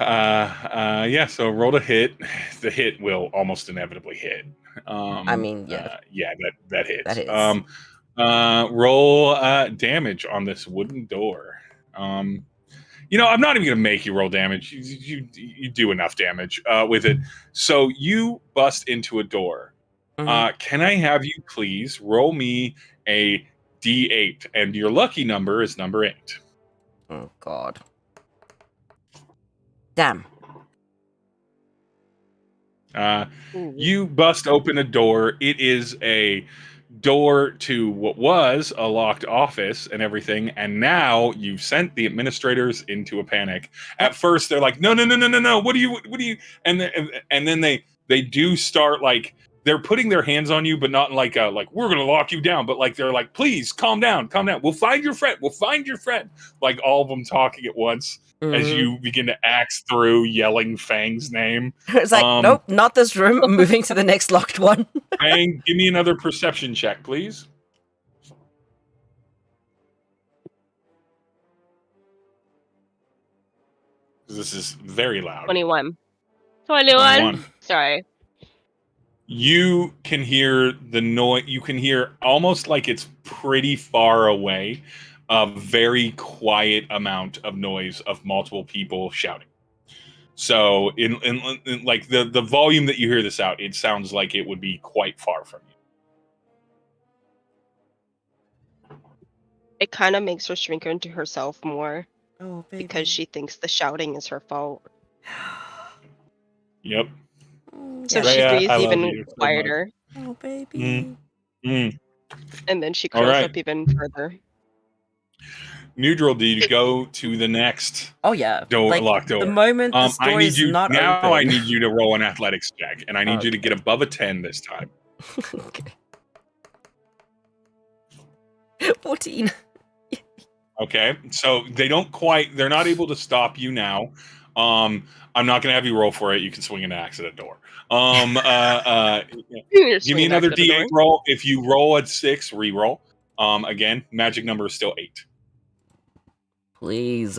Yeah, so roll to hit. The hit will almost inevitably hit. I mean, yeah. Yeah, that hits. That hits. Roll damage on this wooden door. I'm not even gonna make you roll damage. You do enough damage with it. So you bust into a door. Mhm. Can I have you please roll me a D8, and your lucky number is number 8. Oh God. Damn. Ooh. You bust open a door. It is a door to what was a locked office and everything, and now you've sent the administrators into a panic. At first, they're like, "No, no, no, no, no, no! What do you?" And then they do start like they're putting their hands on you, but not like we're gonna lock you down, but like they're like, "Please calm down, calm down. We'll find your friend. We'll find your friend." Like all of them talking at once as Mhm. you begin to axe through, yelling Fang's name. It's like, nope, not this room. Moving to the next locked one. Fang, give me another perception check, please. This is very loud. 21. 21. Sorry. You can hear the noise. You can hear almost like it's pretty far away, a very quiet amount of noise of multiple people shouting. So in like the volume that you hear this out, it sounds like it would be quite far from you. It kind of makes her shrink into herself more Oh, baby. because she thinks the shouting is her fault. Yep. So Yeah. she Reia, breathes I love even you so much. quieter, Oh, baby. Mm. and then she All curls right. up even further. Nhudrel, do you go to the next Oh yeah. locked door? The moment the I door need is you not now. open. I need you to roll an athletics check, and I need you to Okay. get above a 10 this time. Okay. 14. Okay, so they're not able to stop you now. I'm not gonna have you roll for it. You can swing an axe at a door. Give me another D8 roll. If you roll at 6, re-roll. Again, magic number is still 8. Please.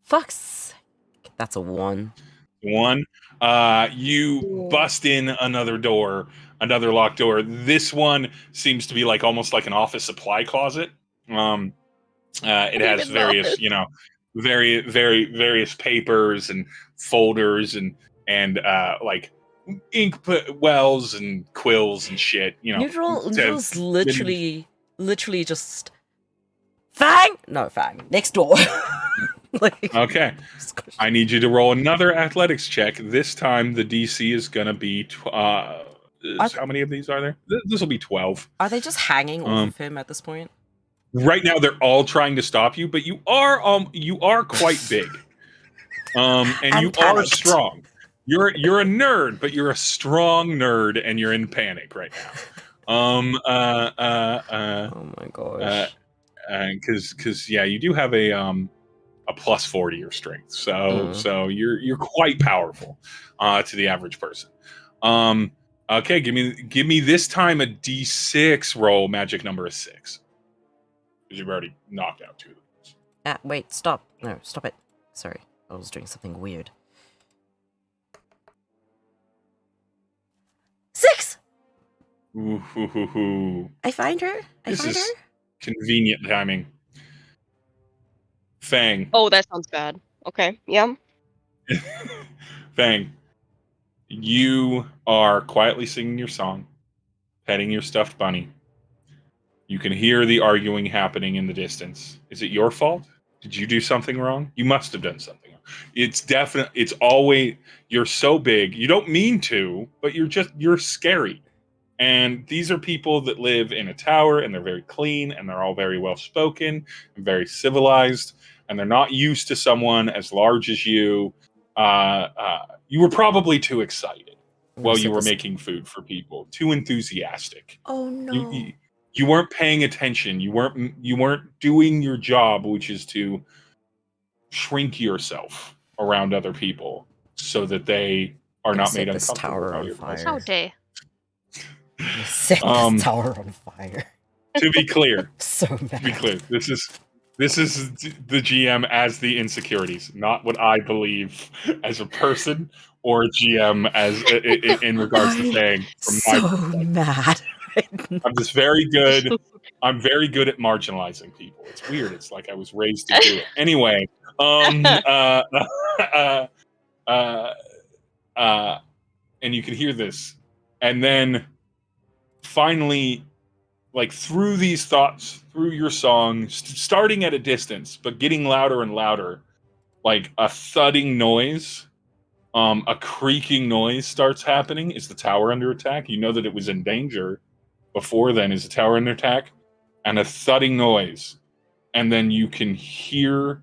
Fuck's sake. That's a 1. 1. You bust in another door, another locked door. This one seems to be like almost like an office supply closet. It has various, various papers and folders and like ink wells and quills and shit. Nhudrel's literally just Fang. No, Fang. Next door. Like, Okay. I need you to roll another athletics check. This time the DC is gonna be how many of these are there? This will be 12. Are they just hanging off of him at this point? Right now they're all trying to stop you, but you are quite big. And you panicked. are strong. You're a nerd, but you're a strong nerd and you're in panic right now. Oh my gosh. Because you do have a plus 40 your strength, so you're quite powerful to the average person. Okay, give me this time a D6 roll. Magic number is 6 because you've already knocked out 2 of those. Wait, stop. No, stop it. Sorry, I was doing something weird. 6! Ooh, hoo, hoo, hoo. I find her. This is convenient timing. Fang. Oh, that sounds bad. Okay, yeah. Fang, you are quietly singing your song, petting your stuffed bunny. You can hear the arguing happening in the distance. Is it your fault? Did you do something wrong? You must have done something wrong. It's always, you're so big. You don't mean to, but you're scary. And these are people that live in a tower, and they're very clean, and they're all very well spoken and very civilized, and they're not used to someone as large as you. You were probably too excited while you were making food for people, too enthusiastic. Oh no! You weren't paying attention. You weren't doing your job, which is to shrink yourself around other people so that they are not made this uncomfortable. tower on fire. How dare. Set this tower on fire. To be clear, So mad. to be clear, this is the GM as the insecurities, not what I believe as a person or a GM as in regards to Fang. From my So perspective. mad. I'm just very good. I'm very good at marginalizing people. It's weird. It's like I was raised to do it. Anyway, and you can hear this, and then finally, like through these thoughts, through your song, starting at a distance but getting louder and louder, like a thudding noise, a creaking noise starts happening. Is the tower under attack? You know that it was in danger before then. Is the tower under attack? And a thudding noise, and then you can hear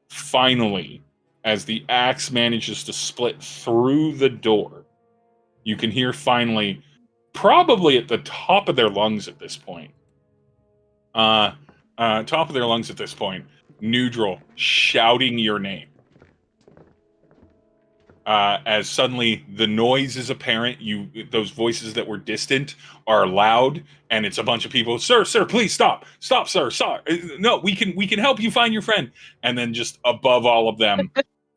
finally as the axe manages to split through the door. You can hear finally, probably at the top of their lungs at this point. Top of their lungs at this point, Nhudrel shouting your name. As suddenly the noise is apparent, those voices that were distant are loud, and it's a bunch of people. Sir, please stop, sir. No, we can help you find your friend. And then just above all of them,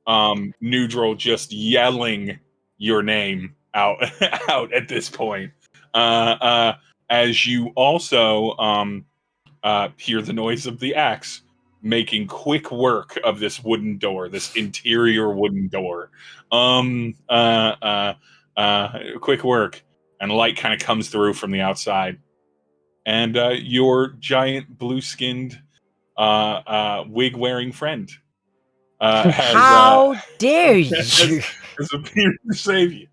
Nhudrel just yelling your name out at this point. As you also hear the noise of the axe making quick work of this wooden door, this interior wooden door. Quick work, and light kind of comes through from the outside, and your giant blue-skinned wig-wearing friend How dare you? has appeared to save you.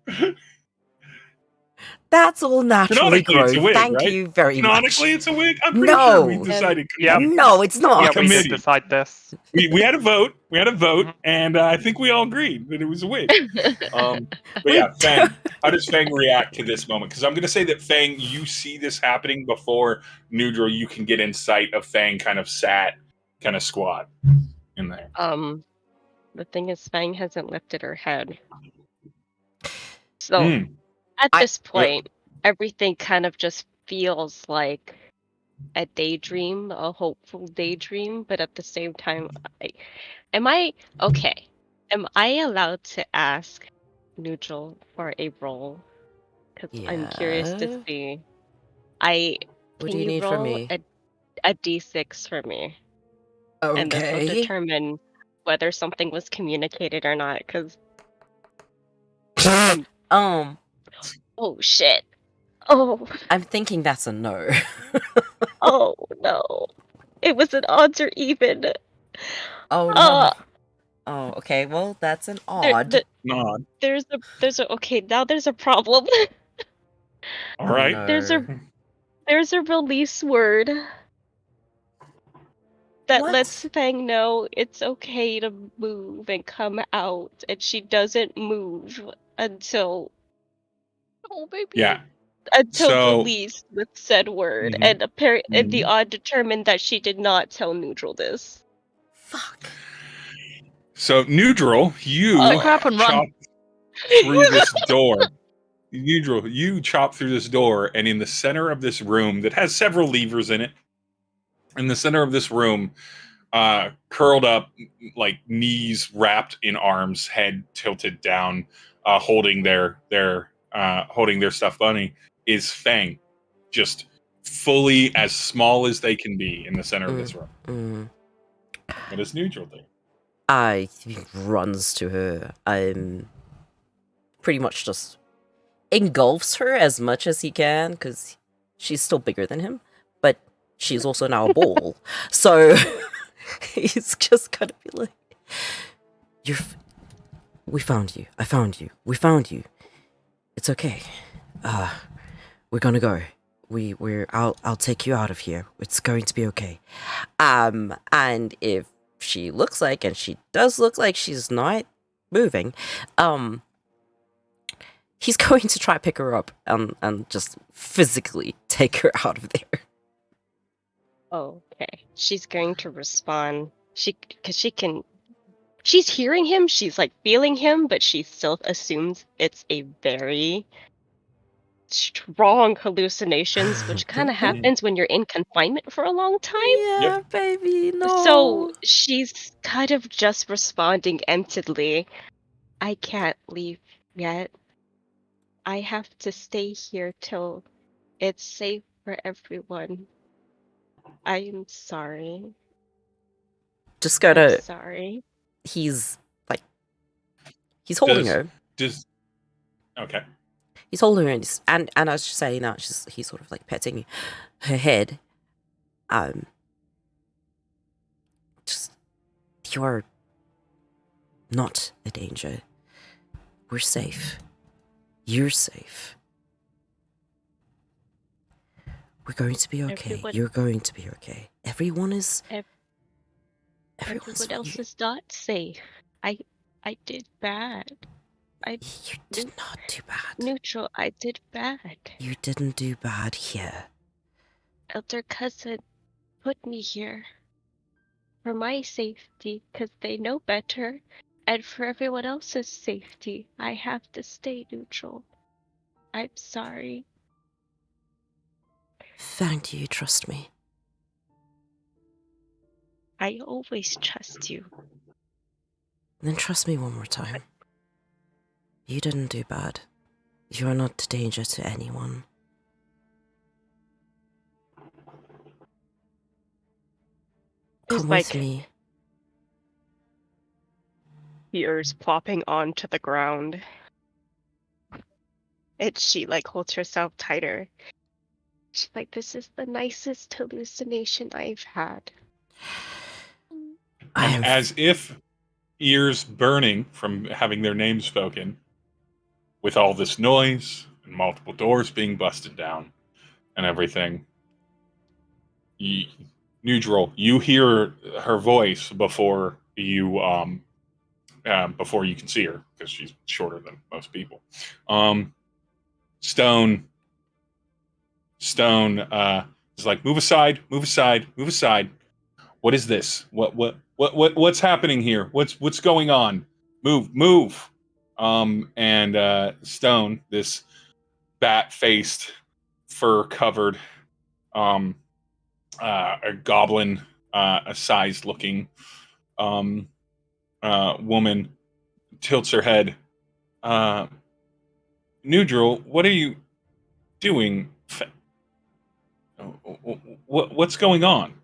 That's all naturally Canonically, it's a grown. wig, Thank right? you very much. Canonically, it's a wig. I'm pretty No. sure we decided. Yeah. No, it's not. Yeah, we committee. did decide this. We had a vote. Mhm. And I think we all agreed that it was a wig. But yeah, Fang. How does Fang react to this moment? Because I'm going to say that Fang, you see this happening before Nhudrel. You can get in sight of Fang, kind of squat in there. The thing is, Fang hasn't lifted her head. So at this point, everything kind of just feels like a daydream, a hopeful daydream, but at the same time, am I allowed to ask Nhudrel for a roll? Because I'm curious to see. What do you need from me? A d6 for me? Okay. And this will determine whether something was communicated or not. Because oh shit. Oh. I'm thinking that's a no. Oh no. It was an odds or even. Oh no. Oh, okay. Well, that's an odd. There's a okay, now there's a problem. All right. No. There's a release word that What? lets Fang know it's okay to move and come out, and she doesn't move until baby. Yeah. Until released with said word, and and the Mhm. odd determined that she did not tell Nhudrel this. Fuck. So Nhudrel, you Pick her up and run. chop through this door. Nhudrel, you chop through this door, and in the center of this room that has several levers in it, in the center of this room, curled up, like knees wrapped in arms, head tilted down, holding their stuffed bunny, is Fang, just fully as small as they can be in the center of this room. What does Nhudrel do? He runs to her. Pretty much just engulfs her as much as he can, because she's still bigger than him, but she's also now a ball. So he's just gonna be like, we found you. I found you. We found you. It's okay. We're gonna go. I'll take you out of here. It's going to be okay. And if she looks like, and she does look like she's not moving, he's going to try pick her up and just physically take her out of there. Okay. She's going to respond. She's hearing him, she's like feeling him, but she still assumes it's a very strong hallucinations, which kind of happens when you're in confinement for a long time. Yeah, baby, no. So she's kind of just responding emptily. I can't leave yet. I have to stay here till it's safe for everyone. I'm sorry. Just I'm gonna. sorry. He's holding her. Okay. He's holding her, and as she's saying that, he's sort of like petting her head. Just, you're not a danger. We're safe. You're safe. We're going to be okay. You're going to be okay. Everyone is. Everyone else is not safe. I did bad. You did not do bad. Nhudrel, I did bad. You didn't do bad here. Elder cousin put me here for my safety, because they know better, and for everyone else's safety. I have to stay neutral. I'm sorry. Fang, do you trust me? I always trust you. Then trust me one more time. You didn't do bad. You're not a danger to anyone. Come with me. Ears plopping onto the ground. She like holds herself tighter. She's like, this is the nicest hallucination I've had. And as if ears burning from having their name spoken, with all this noise and multiple doors being busted down and everything, Nhudrel, you hear her voice before you can see her, because she's shorter than most people. Stone is like, move aside. What is this? What's happening here? What's going on? Move. And Stone, this bat-faced, fur-covered, a goblin, a sized-looking woman, tilts her head. Nhudrel, what are you doing? What's going on?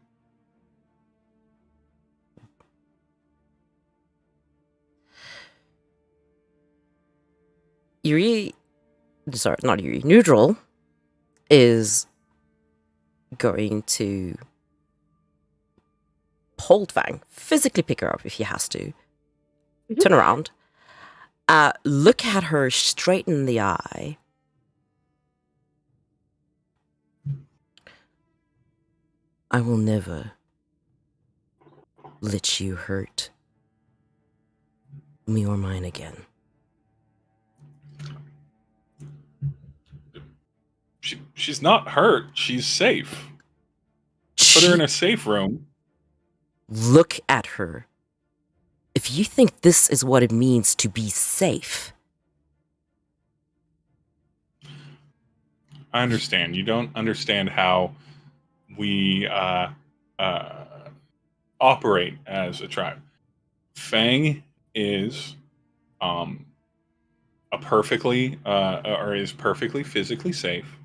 Nhudrel is going to hold Fang, physically pick her up if he has to, turn around, look at her straight in the eye, I will never let you hurt me or mine again. She's not hurt. She's safe. Put her in a safe room. Look at her. If you think this is what it means to be safe. I understand. You don't understand how we operate as a tribe. Fang is is perfectly physically safe,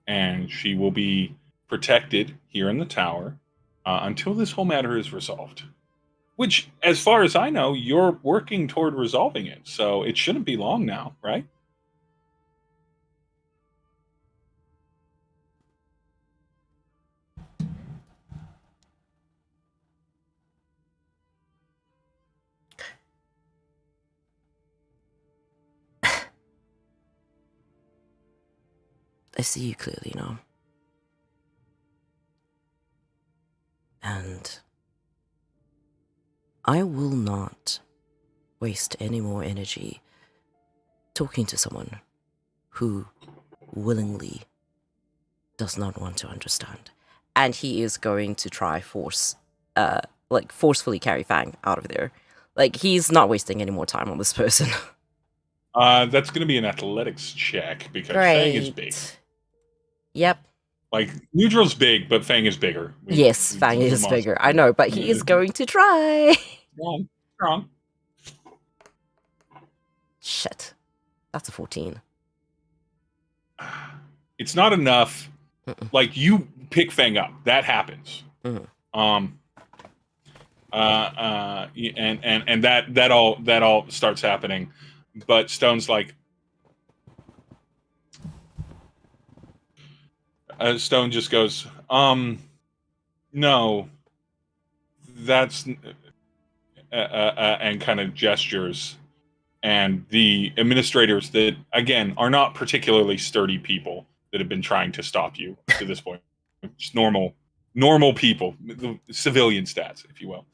and she will be protected here in the tower until this whole matter is resolved. Which, as far as I know, you're working toward resolving it, so it shouldn't be long now, right? I see you clearly now. And I will not waste any more energy talking to someone who willingly does not want to understand. And he is going to try forcefully carry Fang out of there. Like, he's not wasting any more time on this person. That's going to be an athletics check because Fang is big. Yep. Like, Nhudrel's big, but Fang is bigger. Yes, Fang is bigger. I know, but he is going to try. Wrong. Shit. That's a 14. It's not enough. Mm-mm. Like, you pick Fang up. That happens. Mhm. And that all starts happening. But Stone's like, Stone just goes, no, that's, and kind of gestures. And the administrators that, again, are not particularly sturdy people that have been trying to stop you to this point. Just normal people, the civilian stats, if you will,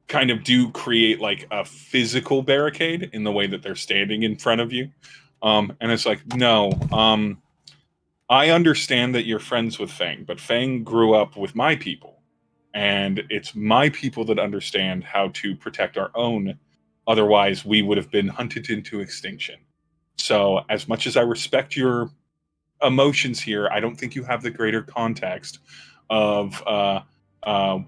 kind of do create like a physical barricade in the way that they're standing in front of you. And it's like, no, I understand that you're friends with Fang, but Fang grew up with my people. And it's my people that understand how to protect our own. Otherwise, we would have been hunted into extinction. So, as much as I respect your emotions here, I don't think you have the greater context of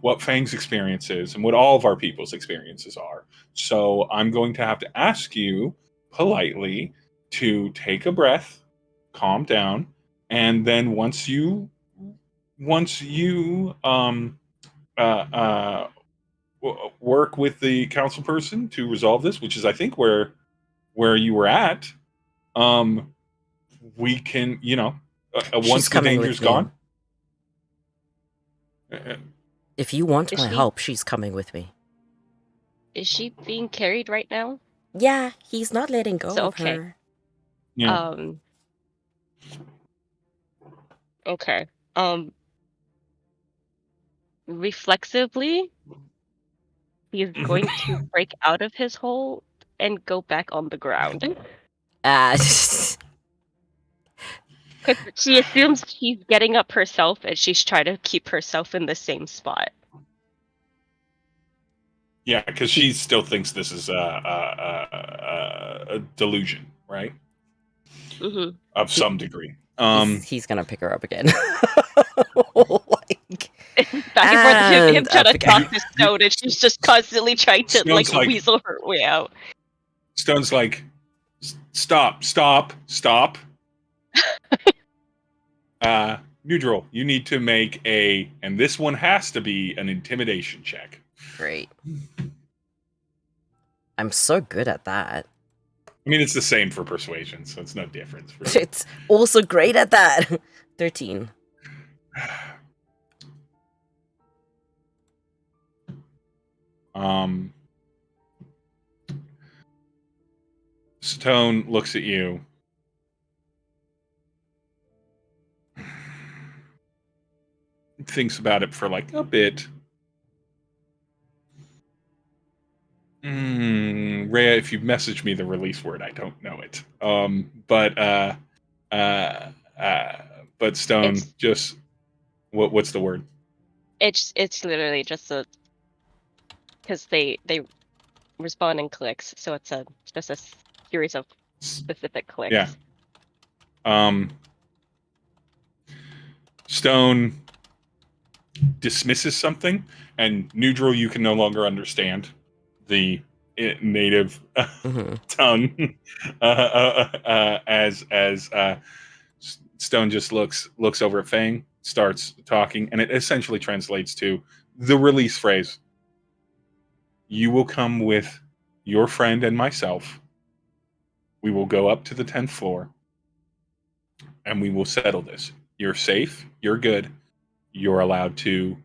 what Fang's experience is and what all of our people's experiences are. So, I'm going to have to ask you politely to take a breath, calm down, and then once you work with the council person to resolve this, which is I think where you were at, we can, once the danger's gone. If you want Is my she- help, she's coming with me. Is she being carried right now? Yeah, he's not letting go So, of okay. her. Yeah. Okay. Reflexively, he's going to break out of his hole and go back on the ground. Just Because she assumes she's getting up herself and she's trying to keep herself in the same spot. Yeah, because she still thinks this is a delusion, right? Mm-hmm. Of some degree. he's gonna pick her up again. Like, Back and forth to him And trying to up talk again. to Stone, and she's just constantly trying to Stone's like- weasel her way out. Stone's like, stop. Nhudrel, you need to make and this one has to be an intimidation check. great. I'm so good at that. I mean, it's the same for persuasion, so it's no difference. Really. It's also great at that. 13. Stone looks at you. Thinks about it for like a bit. Reia, if you message me the release word, I don't know it. But Stone, just what's the word? It's literally just because they respond in clicks, so it's just a series of specific clicks. Yeah. Stone dismisses something, and Nhudrel, you can no longer understand the native tongue as Stone just looks over at Fang, starts talking, and it essentially translates to the release phrase. You will come with your friend and myself. We will go up to the 10th floor, and we will settle this. You're safe. You're good. You're allowed to.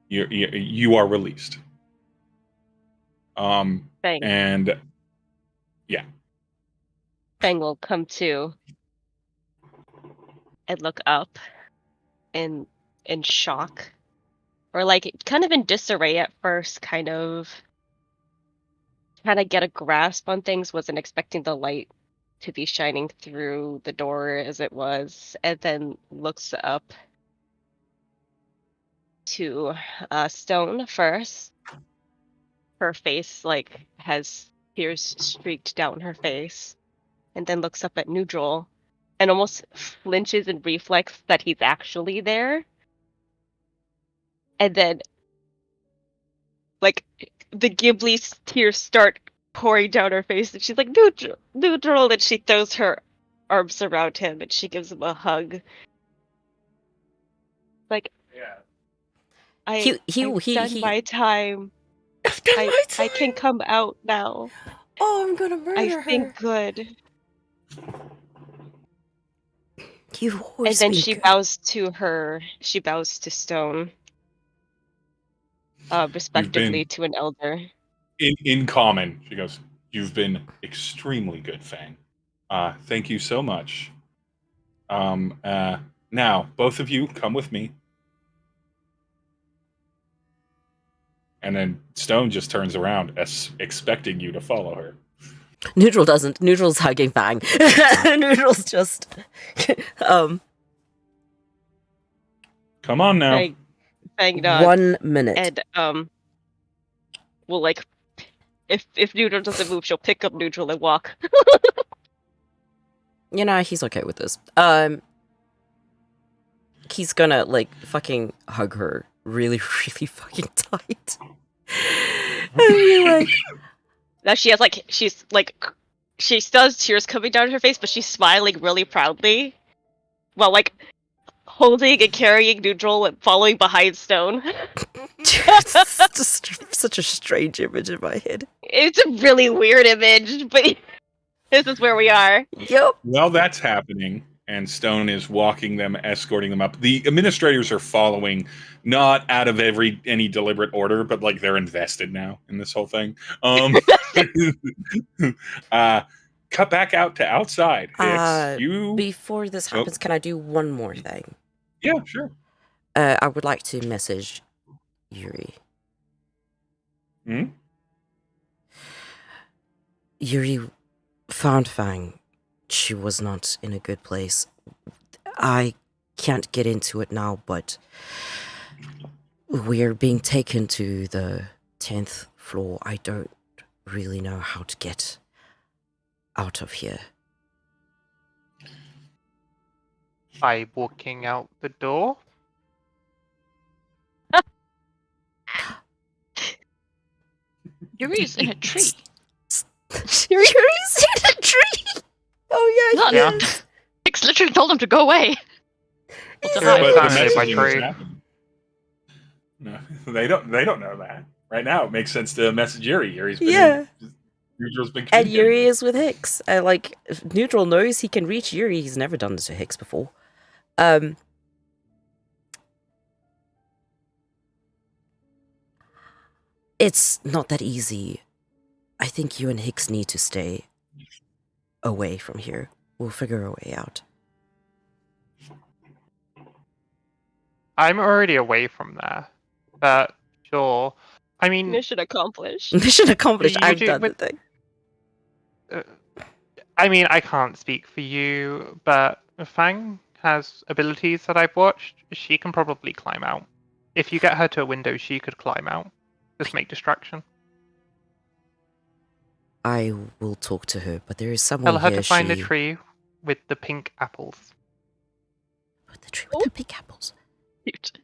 You are released. Fang. And yeah. Fang will come to and look up in shock, or like kind of in disarray at first, kind of get a grasp on things. Wasn't expecting the light to be shining through the door as it was, and then looks up to Stone first. Her face like has tears streaked down her face, and then looks up at Nhudrel and almost flinches in reflex that he's actually there. And then like the Ghibli tears start pouring down her face, and she's like, Nhudrel, and she throws her arms around him and she gives him a hug. Like, Yeah. I've done my time. I've done my time. I can come out now. Oh, I'm gonna murder I've been good. You've And always then been she good. bows to Stone. Respectively to an elder. In common, she goes, "You've been extremely good, Fang. Thank you so much. Now, both of you, come with me." And then Stone just turns around, expecting you to follow her. Nhudrel doesn't. Nhudrel's hugging Fang. Nhudrel's just Come on now. Fang nods. 1 minute. And well, like, if Nhudrel doesn't move, she'll pick up Nhudrel and walk. You know, he's okay with this. He's gonna like fucking hug her really, really fucking tight. And be like, Now she still has tears coming down her face, but she's smiling really proudly, while like holding and carrying Nhudrel and following behind Stone. it's just such a strange image in my head. It's a really weird image, but this is where we are. Yep. While that's happening, and Stone is walking them, escorting them up, the administrators are following, not out of any deliberate order, but like they're invested now in this whole thing. Cut back out to outside. Before this happens, can I do one more thing? Yeah, sure. I would like to message Yuri. Yuri found Fang. She was not in a good place. I can't get into it now, but we're being taken to the 10th floor. I don't really know how to get out of here. By walking out the door? Yuri's in a tree. Yuri's in a tree! Oh yeah, No, he no. is. Hicks literally told him to go away. Yeah, But but the Surrounded by messaging was tree. happening. No, they don't know that. Right now, it makes sense to message Yuri. Yuri's been Nhudrel's been And Yuri communicating. is with Hicks. Like, if Nhudrel knows he can reach Yuri. He's never done this to Hicks before. It's not that easy. I think you and Hicks need to stay away from here. We'll figure a way out. I'm already away from there. But sure. I mean, Mission accomplished. Mission accomplished. You I've do, done the but- thing. I mean, I can't speak for you, but Fang has abilities that I've watched. She can probably climb out. If you get her to a window, she could climb out. Just make distraction. I will talk to her, but there is someone Tell her here. to find the tree with the pink apples. The tree with the pink apples. Cute.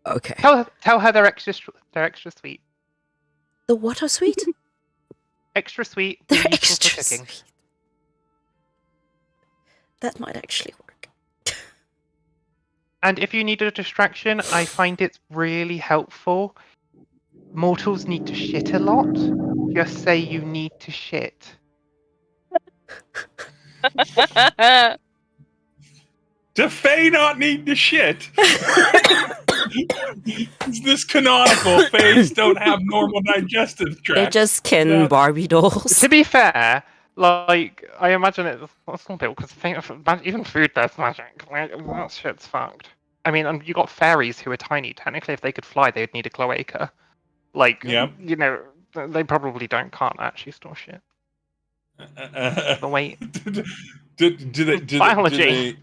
Okay. Tell her they're extra sweet. The what are sweet? Extra sweet. They're Really useful extra for cooking. sweet. That might actually work. And if you need a distraction, I find it's really helpful. Mortals need to shit a lot. Just say you need to shit. Do Fae not need to shit? Is this canonical? Faes don't have normal digestive tracts. They're just skin Barbie dolls. To be fair, like, I imagine it's not built because even food there's magic. Like, that shit's fucked. I mean, you got fairies who are tiny. Technically, if they could fly, they'd need a cloaca. Like, Yep. you know, they probably can't actually store shit. The weight. Biology.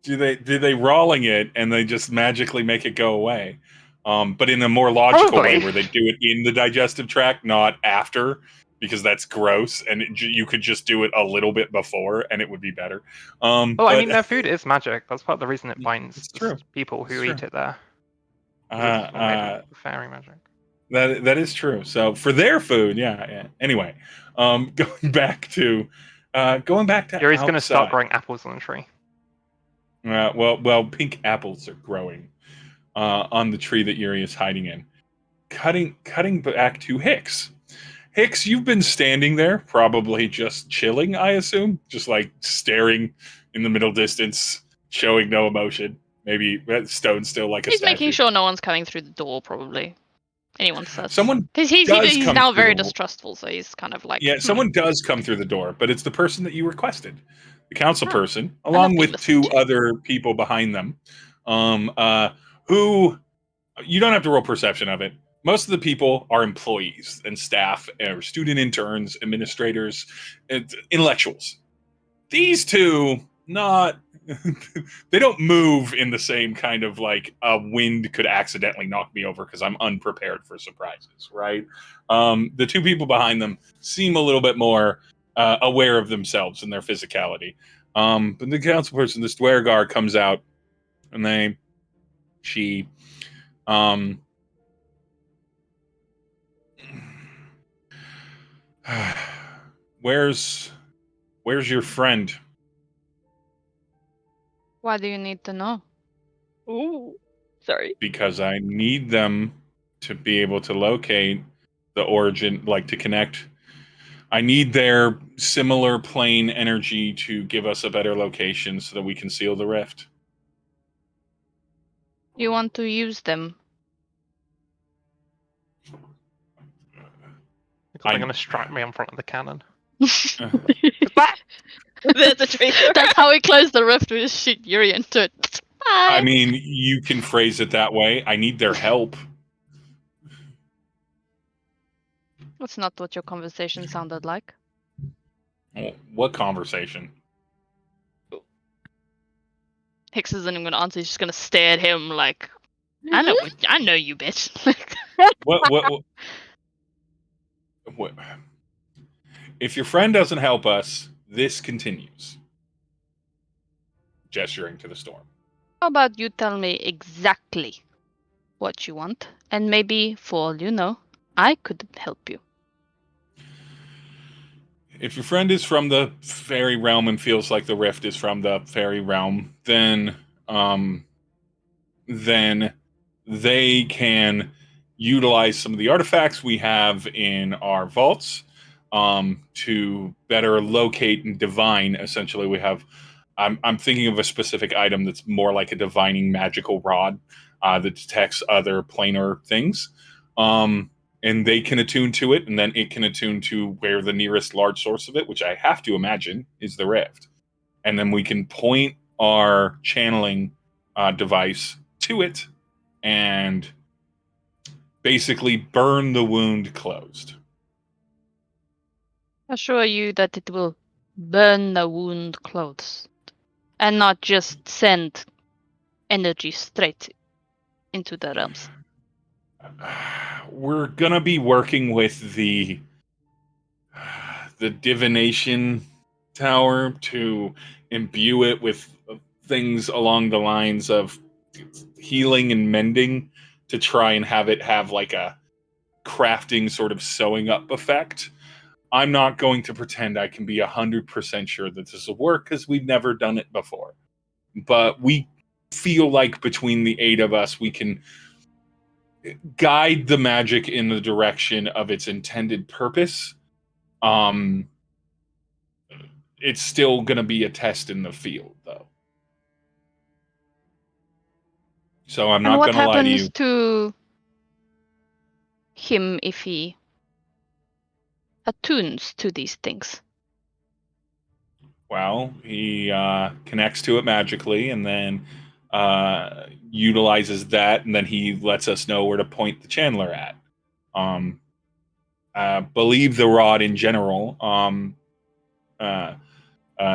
Do they rolling it and they just magically make it go away? But in a more logical way, Probably. where they do it in the digestive tract, not after, because that's gross, and you could just do it a little bit before, and it would be better. Well, but, I mean, their food is magic. That's part of the reason it binds It's true. people who It's eat true. it there. It's made of fairy magic. That is true. So for their food, yeah. Anyway, going back to Yuri's going to start outside. growing apples on the tree. Well, pink apples are growing on the tree that Yuri is hiding in. Cutting back to Hicks. Hicks, you've been standing there, probably just chilling, I assume, just like staring in the middle distance, showing no emotion. Maybe that stone's still like a He's statue. making sure no one's coming through the door, probably. Anyone says. Someone Because he's does come now through very the wall. distrustful, so he's kind of like. Yeah, someone does come through the door, but it's the person that you requested, the council Ah, person, love along being with listened two to. other people behind them, who you don't have to roll perception of it. Most of the people are employees and staff, or student interns, administrators, and intellectuals. These two, not. They don't move in the same kind of like a wind could accidentally knock me over because I'm unprepared for surprises, right? The two people behind them seem a little bit more aware of themselves and their physicality. But the council person, this Dwergar, comes out and she where's your friend? Why do you need to know? Ooh, sorry. Because I need them to be able to locate the origin, like to connect. I need their similar plane energy to give us a better location so that we can seal the rift. You want to use them? Because they're going to strike me in front of the cannon. That's There's a traitor. how we close the rift. We just shoot Yuri into it. I Bye. mean, you can phrase it that way. I need their help. That's not what your conversation sounded like. What conversation? Hicks isn't even going to answer. He's just going to stare at him like, I know you, bitch. What? If your friend doesn't help us, this continues. Gesturing to the storm. How about you tell me exactly what you want, and maybe, for all you know, I could help you. If your friend is from the fairy realm and feels like the rift is from the fairy realm, then they can utilize some of the artifacts we have in our vaults to better locate and divine. Essentially, we have. I'm thinking of a specific item that's more like a divining magical rod that detects other planar things. And they can attune to it, and then it can attune to where the nearest large source of it, which I have to imagine is the rift. And then we can point our channeling device to it and basically burn the wound closed. Assure you that it will burn the wound closed, and not just send energy straight into the realms. We're gonna be working with the divination tower to imbue it with things along the lines of healing and mending. to try and have it have like a crafting sort of sewing up effect. I'm not going to pretend I can be 100% sure that this will work because we've never done it before. But we feel like between the 8 of us, we can guide the magic in the direction of its intended purpose. It's still going to be a test in the field, though. So I'm not going to lie to you. And what happens to him if he attunes to these things? Well, he connects to it magically and then utilizes that, and then he lets us know where to point the channeler at. Believe the rod in general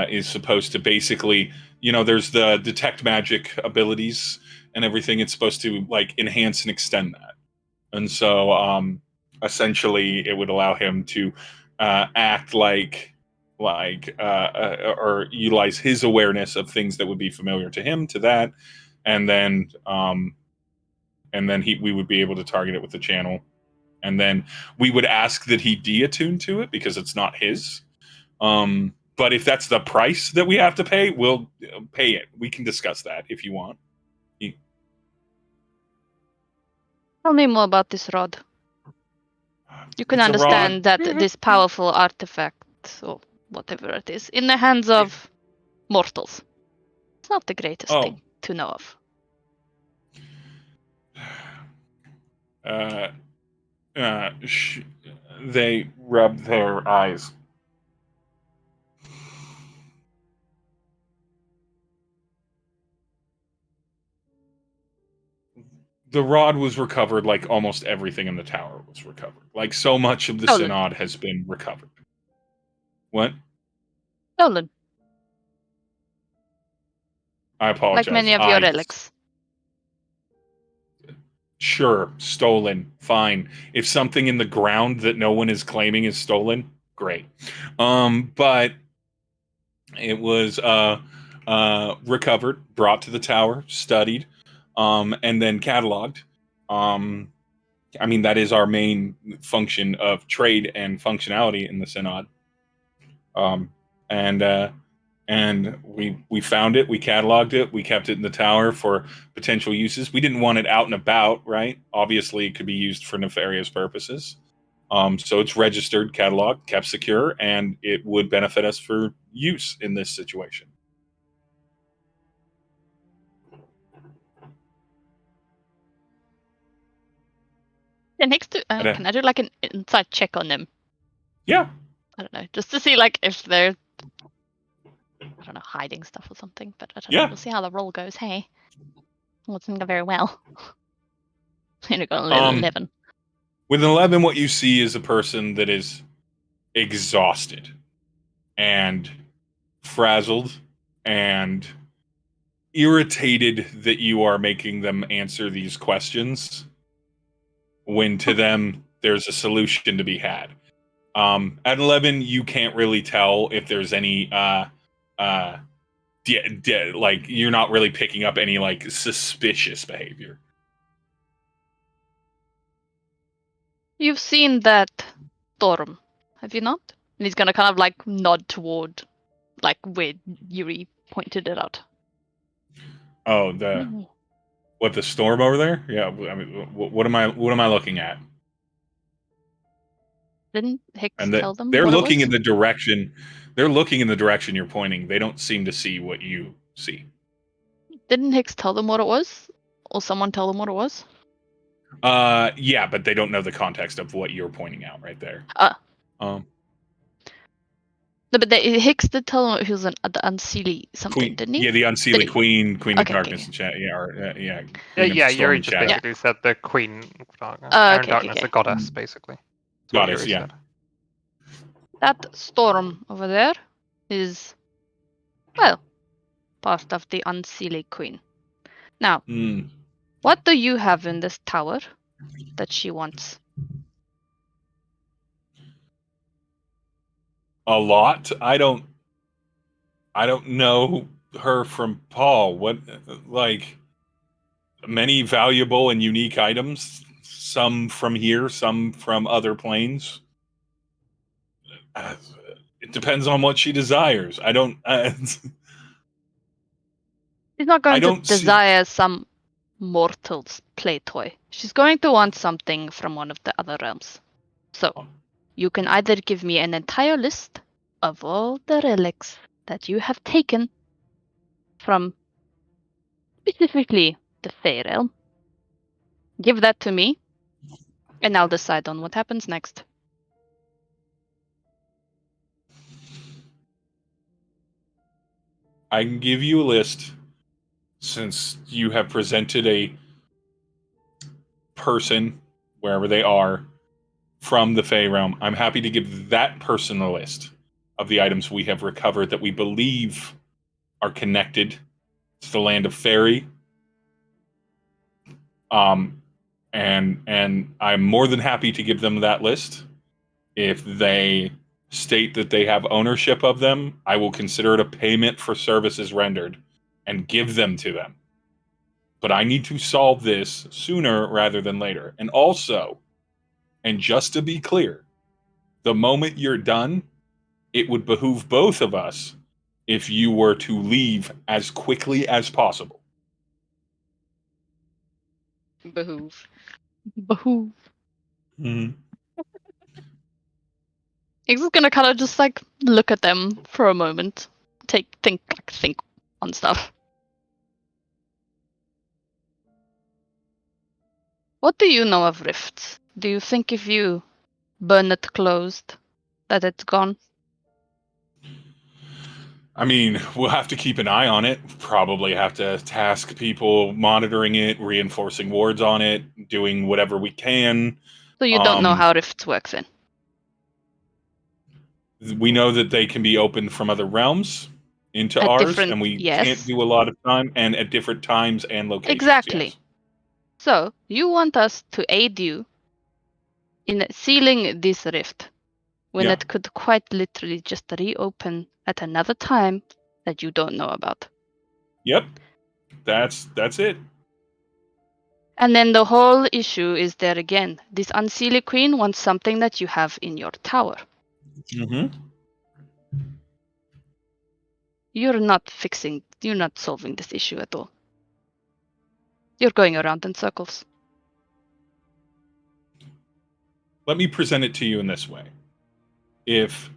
is supposed to basically, there's the detect magic abilities and everything. It's supposed to like enhance and extend that. And so essentially it would allow him to act or utilize his awareness of things that would be familiar to him to that, and then we would be able to target it with the channel, and then we would ask that he de-attune to it because it's not his. But if that's the price that we have to pay, we'll pay it. We can discuss that if you want. Tell me more about this rod. You can It's a understand rod. that this powerful artifact, or whatever it is, in the hands of mortals, it's not the greatest thing to know of. They rub their eyes. The rod was recovered like almost everything in the tower was recovered. Like so much of the synod has been recovered. What? Stolen. I apologize. Like many of your relics. Sure, stolen. Fine. If something in the ground that no one is claiming is stolen, great. But it was recovered, brought to the tower, studied, and then cataloged. I mean, that is our main function of trade and functionality in the synod. And we found it, we cataloged it, we kept it in the tower for potential uses. We didn't want it out and about, right? Obviously, it could be used for nefarious purposes. So it's registered, cataloged, kept secure, and it would benefit us for use in this situation. The next, can I do like an insight check on them? Yeah. I don't know, just to see like if they're, I don't know, hiding stuff or something. But I don't know. We'll see how the roll goes. Hey, well, it didn't go very well. And it got an 11. With an 11, what you see is a person that is exhausted and frazzled and irritated that you are making them answer these questions when to them there's a solution to be had. At 11, you can't really tell if there's any like you're not really picking up any like suspicious behavior. You've seen that storm, have you not? And he's gonna kind of like nod toward like where Yuri pointed it out. Oh, the storm over there? Yeah, I mean, what am I looking at? Didn't Hicks And tell them? They're what looking it was? in the direction. They're looking in the direction you're pointing. They don't seem to see what you see. Didn't Hicks tell them what it was, or someone tell them what it was? Yeah, but they don't know the context of what you're pointing out right there. No, but Hicks did tell him he was the unseelie something, Queen, didn't he? yeah, the unseelie queen of darkness and chat. Yuri just basically said the queen, darkness, a goddess, basically. Goddess, yeah. Said. That storm over there is, well, part of the unseelie queen. Now, what do you have in this tower that she wants? A lot. I don't know her from Paul. What, like, many valuable and unique items, some from here, some from other planes. It depends on what she desires. I don't. She's not going I to don't see- desire some mortal's play toy. She's going to want something from one of the other realms. So, you can either give me an entire list of all the relics that you have taken from specifically the Fey realm. Give that to me, and I'll decide on what happens next. I can give you a list since you have presented a person, wherever they are, from the Fey realm. I'm happy to give that person a list of the items we have recovered that we believe are connected to the land of Fairy. And I'm more than happy to give them that list. If they state that they have ownership of them, I will consider it a payment for services rendered and give them to them. But I need to solve this sooner rather than later. And also, and just to be clear, the moment you're done, it would behoove both of us if you were to leave as quickly as possible. Behoove. Bahoo. Mm-hmm. He's just gonna kind of just like look at them for a moment, think on stuff. What do you know of rifts? Do you think if you burn it closed, that it's gone? I mean, we'll have to keep an eye on it. Probably have to task people monitoring it, reinforcing wards on it, doing whatever we can. So you don't know how rifts works then? We know that they can be opened from other realms into At ours, different- and we yes. can't do a lot of time and at different times and locations. Exactly. Yes. So you want us to aid you in sealing this rift when Yeah. it could quite literally just reopen at another time that you don't know about. Yep. That's it. And then the whole issue is there again. This Unseelie Queen wants something that you have in your tower. Mm-hmm. You're not solving this issue at all. You're going around in circles. Let me present it to you in this way. If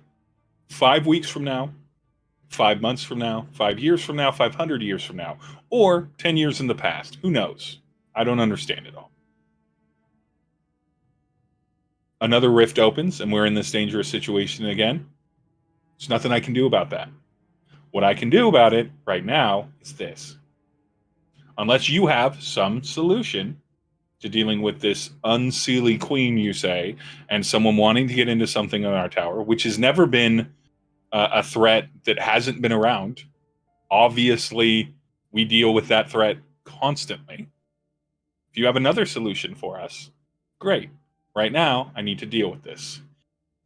5 weeks from now, 5 months from now, 5 years from now, 500 years from now, or 10 years in the past, who knows? I don't understand it all. Another rift opens and we're in this dangerous situation again. There's nothing I can do about that. What I can do about it right now is this. Unless you have some solution to dealing with this Unseelie Queen, you say, and someone wanting to get into something in our tower, which has never been a threat that hasn't been around. Obviously, we deal with that threat constantly. If you have another solution for us, great. Right now, I need to deal with this.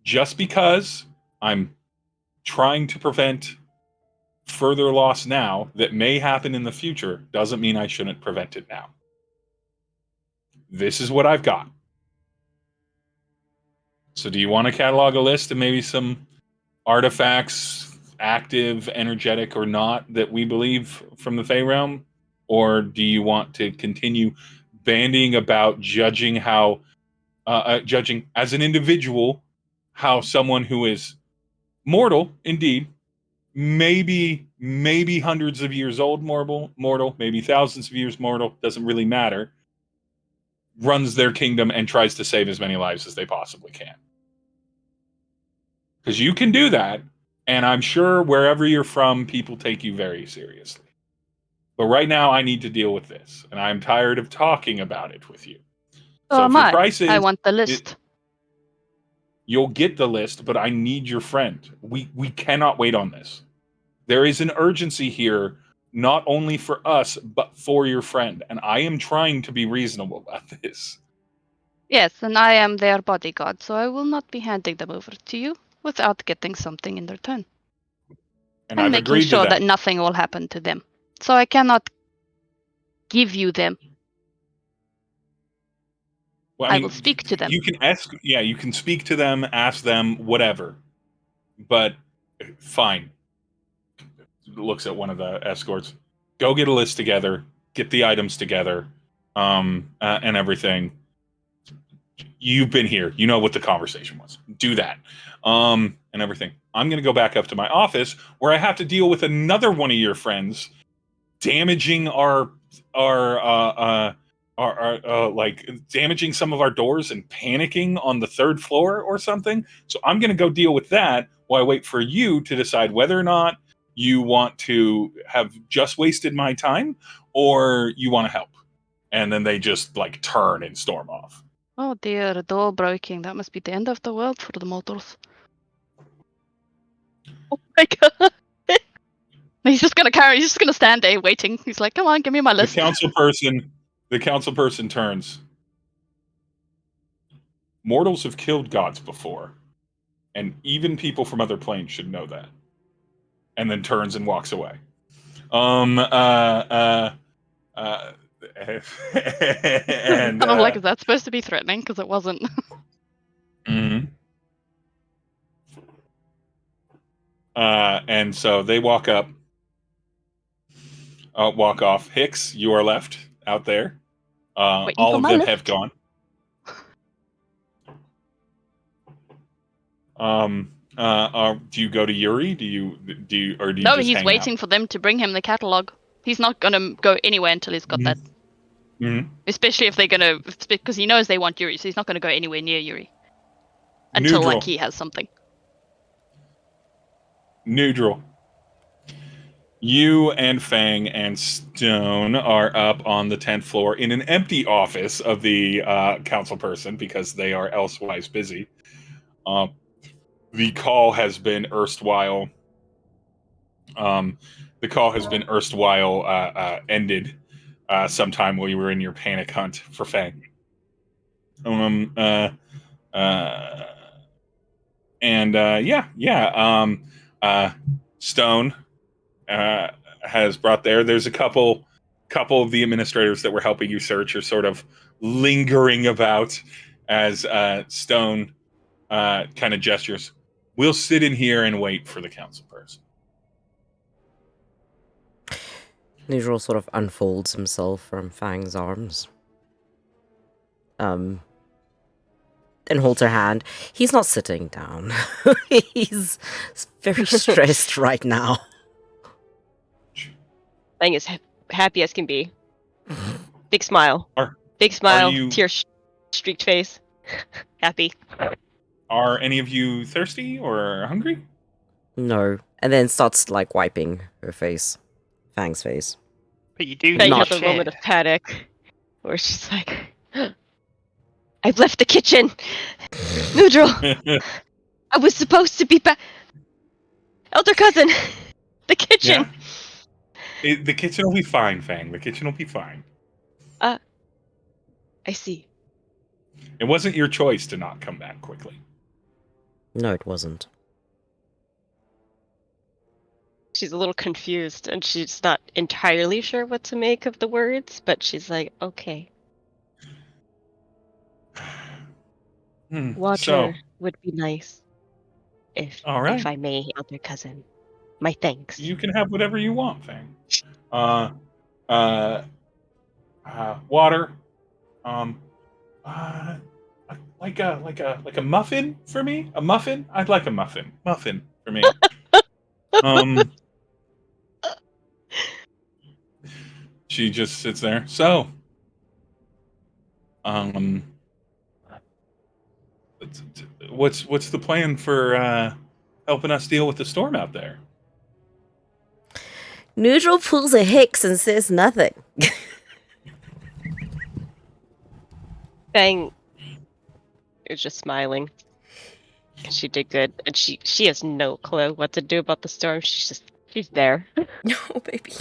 Just because I'm trying to prevent further loss now that may happen in the future doesn't mean I shouldn't prevent it now. This is what I've got. So do you want to catalog a list of maybe some artifacts, active, energetic, or not, that we believe from the Fey realm? Or do you want to continue bandying about judging judging as an individual how someone who is mortal, indeed, maybe hundreds of years old, mortal, maybe thousands of years mortal, doesn't really matter, runs their kingdom and tries to save as many lives as they possibly can? Because you can do that, and I'm sure wherever you're from, people take you very seriously. But right now, I need to deal with this, and I'm tired of talking about it with you. So if am your I. price is, I want the list. you'll get the list, but I need your friend. We cannot wait on this. There is an urgency here, not only for us, but for your friend. And I am trying to be reasonable about this. Yes, and I am their bodyguard, so I will not be handing them over to you without getting something in return. And And I've making agreed sure to that nothing will happen to them. So I cannot give you them Well, I will speak to them. You can ask. Yeah, you can speak to them, ask them, whatever. But fine. Looks at one of the escorts. Go get a list together. Get the items together, and everything. You've been here. You know what the conversation was. Do that, and everything. I'm going to go back up to my office where I have to deal with another one of your friends damaging our like damaging some of our doors and panicking on the 3rd floor or something. So I'm going to go deal with that while I wait for you to decide whether or not you want to have just wasted my time or you want to help. And then they just like turn and storm off. Oh dear, a door breaking. That must be the end of the world for the motors. Oh my god. He's just gonna stand there waiting. He's like, come on, give me my list. The council person turns. Mortals have killed gods before, and even people from other planes should know that. And then turns and walks away. And I'm like, is that supposed to be threatening? Because it wasn't. Mhm. And so they walk up, walk off. Hicks, you are left out there. All of them have gone. Do you go to Yuri? Do you No, just he's hang waiting out? for them to bring him the catalog. He's not gonna go anywhere until he's got that. Mm-hmm. Especially if they're gonna, because he knows they want Yuri, so he's not gonna go anywhere near Yuri until like he has something. Nhudrel. You and Fang and Stone are up on the 10th floor in an empty office of the council person because they are elsewise busy. The call has been erstwhile. Ended sometime while you were in your panic hunt for Fang. Stone has brought there. There's a couple of the administrators that were helping you search are sort of lingering about as Stone kind of gestures. We'll sit in here and wait for the council person. Nhudrel sort of unfolds himself from Fang's arms. And holds her hand. He's not sitting down. He's very stressed right now. Fang is happy as can be. Big smile. Big smile, tear-streaked face. Happy. Are any of you thirsty or hungry? No. And then starts, like, wiping her face. Fang's face. But you do Fang not has a moment of panic where she's like, I've left the kitchen! Nhudrel! I was supposed to be back. Elder cousin! The kitchen! Yeah. The kitchen will be fine, Fang. The kitchen will be fine. I see. It wasn't your choice to not come back quickly. No, it wasn't. She's a little confused, and she's not entirely sure what to make of the words, but she's like, okay. Water would be nice. If I may, Elder cousin. My thanks. You can have whatever you want, Fang. Water. Like a muffin for me? A muffin? I'd like a muffin. Muffin for me. She just sits there. So, what's the plan for helping us deal with the storm out there? Nhudrel pulls a Hicks and says nothing. Fang is just smiling. She did good, and she has no clue what to do about the storm. She's there. No, baby.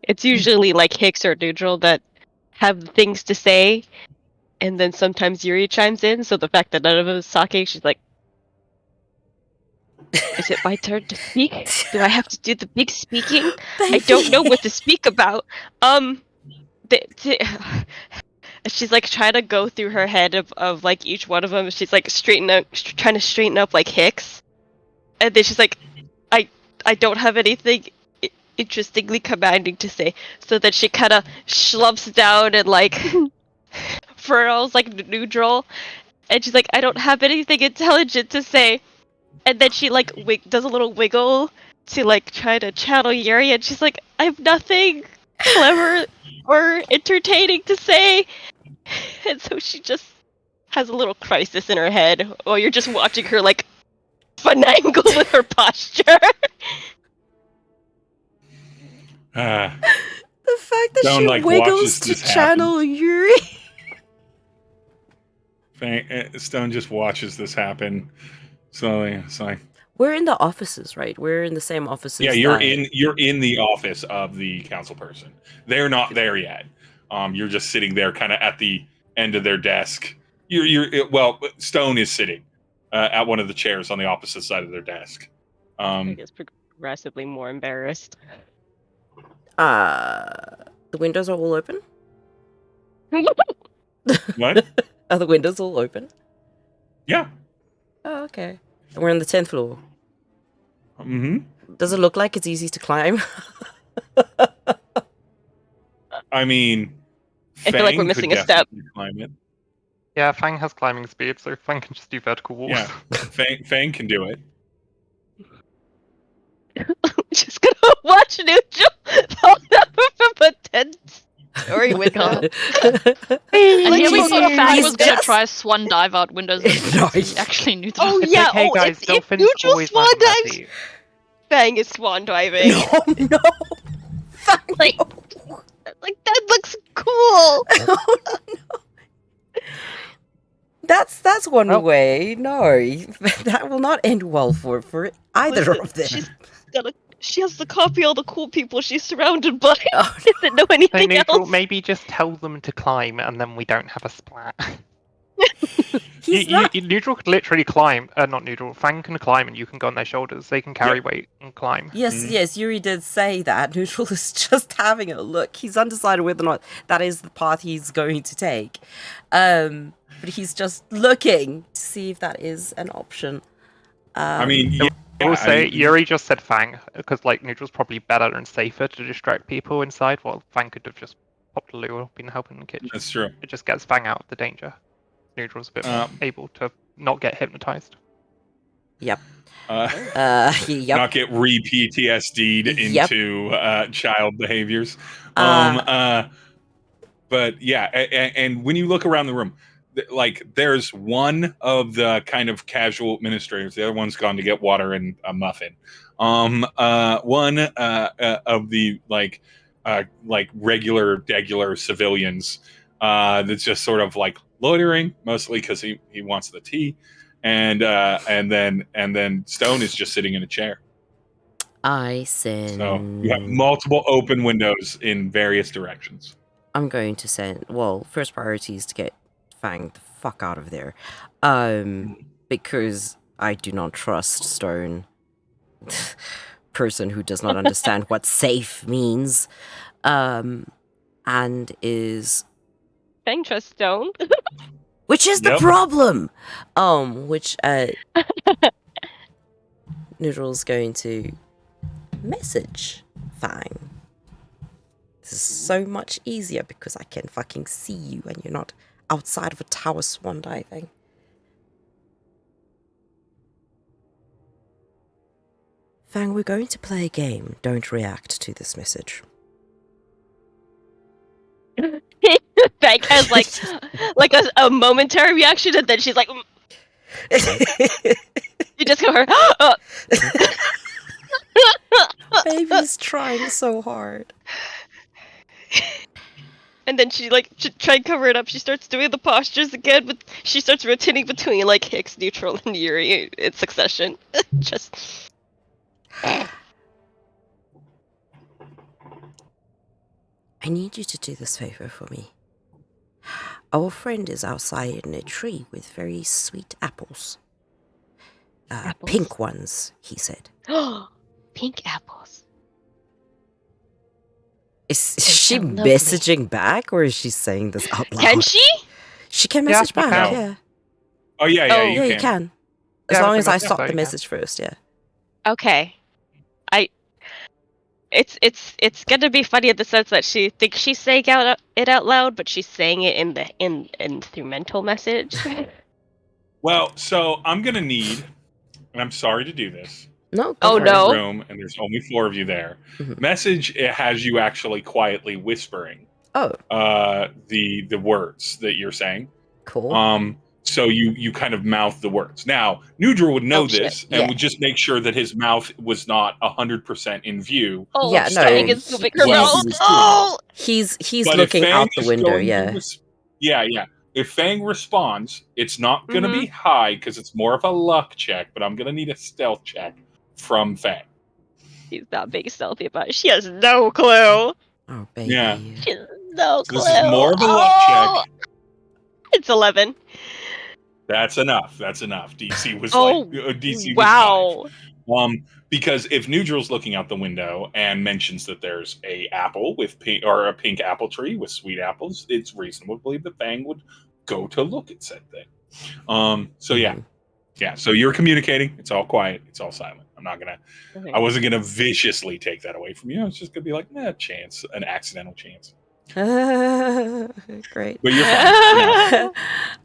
It's usually like Hicks or Nhudrel that have things to say, and then sometimes Yuri chimes in. So the fact that none of us is talking, she's like, "Is it my turn to speak? Do I have to do the big speaking? Baby. I don't know what to speak about. And she's like trying to go through her head of like each one of them. She's like trying to straighten up like Hicks. And then she's like, I don't have anything interestingly commanding to say. So then she kind of slumps down and like furrows like Nhudrel. And she's like, I don't have anything intelligent to say. And then she like does a little wiggle to like try to channel Yuri, and she's like, I have nothing clever or entertaining to say. And so she just has a little crisis in her head while you're just watching her like finagle with her posture. The fact that Stone, she like, wiggles watches to this channel Yuri. Stone just watches this happen slowly. It's like, We're in the offices, right? We're in the same offices. yeah, you're in the office of the council person. They're not there yet. You're just sitting there, kind of at the end of their desk. Well, Stone is sitting at one of the chairs on the opposite side of their desk. I guess progressively more embarrassed. The windows are all open. What? Are the windows all open? Yeah. Oh, okay. And we're on the 10th floor. Mm-hmm. Does it look like it's easy to climb? I mean, I feel like we're Fang missing could a step. definitely climb it. Yeah, Fang has climbing speed, so Fang can just do vertical walls. Yeah, Fang can do it. Just gonna watch Nhudrel fall down from a 10-story window. And Like, here we she's thought so Fang nice. was gonna try a swan dive out windows. Nice. Actually, Nhudrel. Oh It's yeah, okay, guys. if Dolphins Nhudrel always swan land dives, messy. Fang is swan diving. No. Like, like that looks cool. Oh, no. That's one Well- way. No, that will not end well for either Listen, of them. She has to copy all the cool people she's surrounded by. Oh, Doesn't know So anything Nhudrel, else. maybe just tell them to climb, and then we don't have a splat. He's not. Nhudrel could literally climb. Not Nhudrel. Fang can climb, and you can go on their shoulders. They can carry weight and climb. Yes, yes, Yuri did say that. Nhudrel is just having a look. He's undecided whether or not that is the path he's going to take. But he's just looking to see if that is an option. I mean, yeah, I will say, I mean, Yuri just said Fang, because like Nhudrel's probably better and safer to distract people inside, while Fang could have just popped a lure, been helping in the kitchen. that's true. It just gets Fang out of the danger. Nhudrel's a bit more able to not get hypnotized. Yep. Not get re-PTSD'd Yep. into child behaviors. But yeah, and when you look around the room, like there's one of the kind of casual administrators, the other one's gone to get water and a muffin. One of the like regular civilians that's just sort of like loitering, mostly because he wants the tea, and then Stone is just sitting in a chair. I send. So you have multiple open windows in various directions. I'm going to send. Well, first priority is to get Fang the fuck out of there, because I do not trust Stone, person who does not understand what safe means, and is. Fang trusts Stone. Which is the Yep. problem. Which Nhudrel's going to message Fang. This is so much easier because I can fucking see you and you're not outside of a tower swan diving. Fang, we're going to play a game. Don't react to this message. Fang has like a momentary reaction, and then she's like, you just go her. Baby's trying so hard. And then she try and cover it up. She starts doing the postures again, but she starts rotating between like Hicks, Nhudrel, and Yuri in succession. Just. I need you to do this favor for me. Our friend is outside in a tree with very sweet apples. Apples? Pink ones, he said. Pink apples. Is she so lovely. messaging back, or is she saying this out loud? Can she? She can Yeah, message you back, can. yeah. Oh yeah, Oh. Yeah, you can. As Yeah, long with as the I message, stop so the you can. message first, yeah. Okay. It's gonna be funny in the sense that she thinks she's saying it out loud, but she's saying it in through mental message. Well, so I'm gonna need, and I'm sorry to do this. No, go Oh, for no. Room, and there's only 4 of you there. Mhm. Message, it has you actually quietly whispering Oh, the words that you're saying. cool. So you kind of mouth the words. Now, Nhudrel would know Oh, shit. this and Yeah. would just make sure that his mouth was not 100% in view. Oh, Yeah, no, Fang is moving her while he mouth. was doing Oh, He's But if looking Fang out the is window, going to yeah. yeah. If Fang responds, it's not going to Mm-hmm. be high because it's more of a luck check, but I'm going to need a stealth check from Fang. she's not being stealthy about it. She has no clue. Oh, baby. Yeah. She has no So clue. this is more of a luck Oh! check. It's 11. That's enough. That's enough. DC was Oh, DC wow. was 5. Because if Nhudrel's looking out the window and mentions that there's a apple with pink or a pink apple tree with sweet apples, it's reasonable to believe that Fang would go to look at said thing. So Mhm. yeah. So you're communicating. It's all quiet. It's all silent. Okay. I wasn't gonna viciously take that away from you. It's just gonna be like, chance, an accidental chance. Great. But you're fine.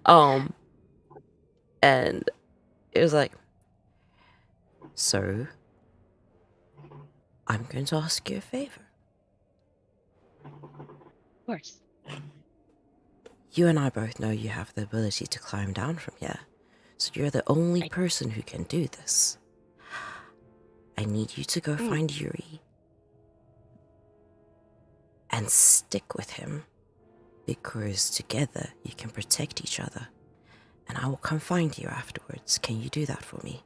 Um, and it was like, so I'm going to ask you a favor. Of course. You and I both know you have the ability to climb down from here, so you're the only Right. person who can do this. I need you to go find Yuri and stick with him, because together you can protect each other, and I will come find you afterwards. Can you do that for me?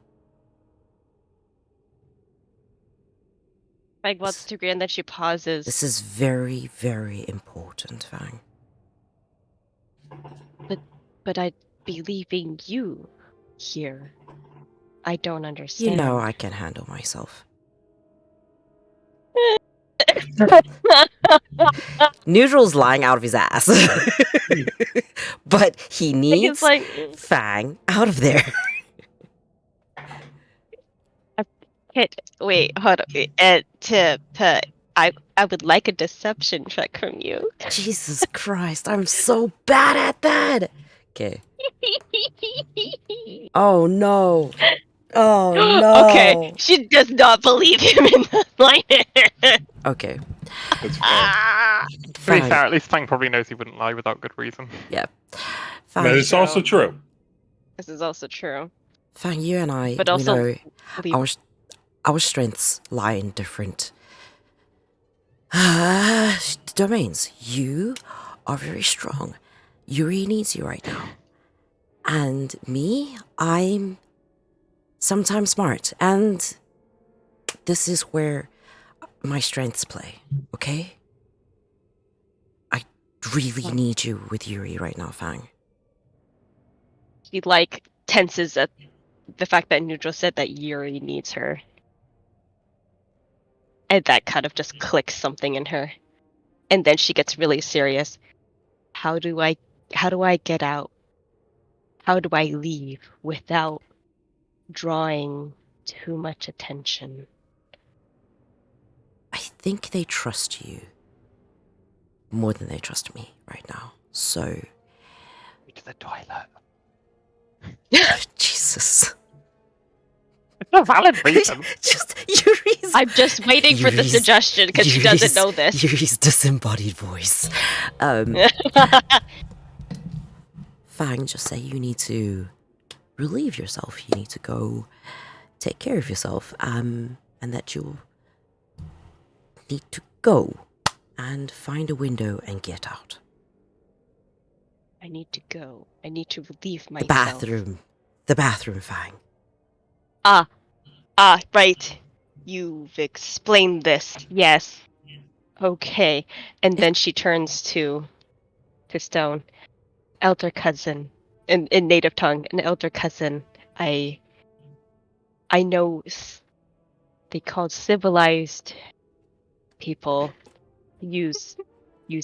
Fang wants to agree, and then she pauses. This is very, very important, Fang. But I'd be leaving you here. I don't understand. You know I can handle myself. Nhudrel's lying out of his ass. But he needs It's like, Fang out of there. wait, hold up. I would like a deception check from you. Jesus Christ, I'm so bad at that. Okay. Oh no. Oh no. Okay, she does not believe him in the slightest. Okay. That's fair. Ah, To be Fang. fair, at least Fang probably knows he wouldn't lie without good reason. Fang, That is also true. this is also true. Fang, you and I, But we also, know believe- our strengths lie in different domains. You are very strong. Yuri needs you right now. And me, I'm sometimes smart. And this is where my strengths play, okay? I really need you with Yuri right now, Fang. She tenses at the fact that Nhudrel said that Yuri needs her. And that kind of just clicks something in her. And then she gets really serious. How do I get out? How do I leave without drawing too much attention? I think they trust you more than they trust me right now. So, To the toilet. Jesus. It's a valid reason. Just Yuri's. I'm just waiting for the Yuri's- suggestion because she doesn't know this. Yuri's disembodied voice. Fang, just say you need to relieve yourself. You need to go take care of yourself. And that you'll need to go and find a window and get out. I need to go. I need to relieve The myself. bathroom. The bathroom, Fang. Right. You've explained this. Yes. Okay. And then she turns to Stone. Elder cousin. In native tongue, an elder cousin. I know they called civilized people use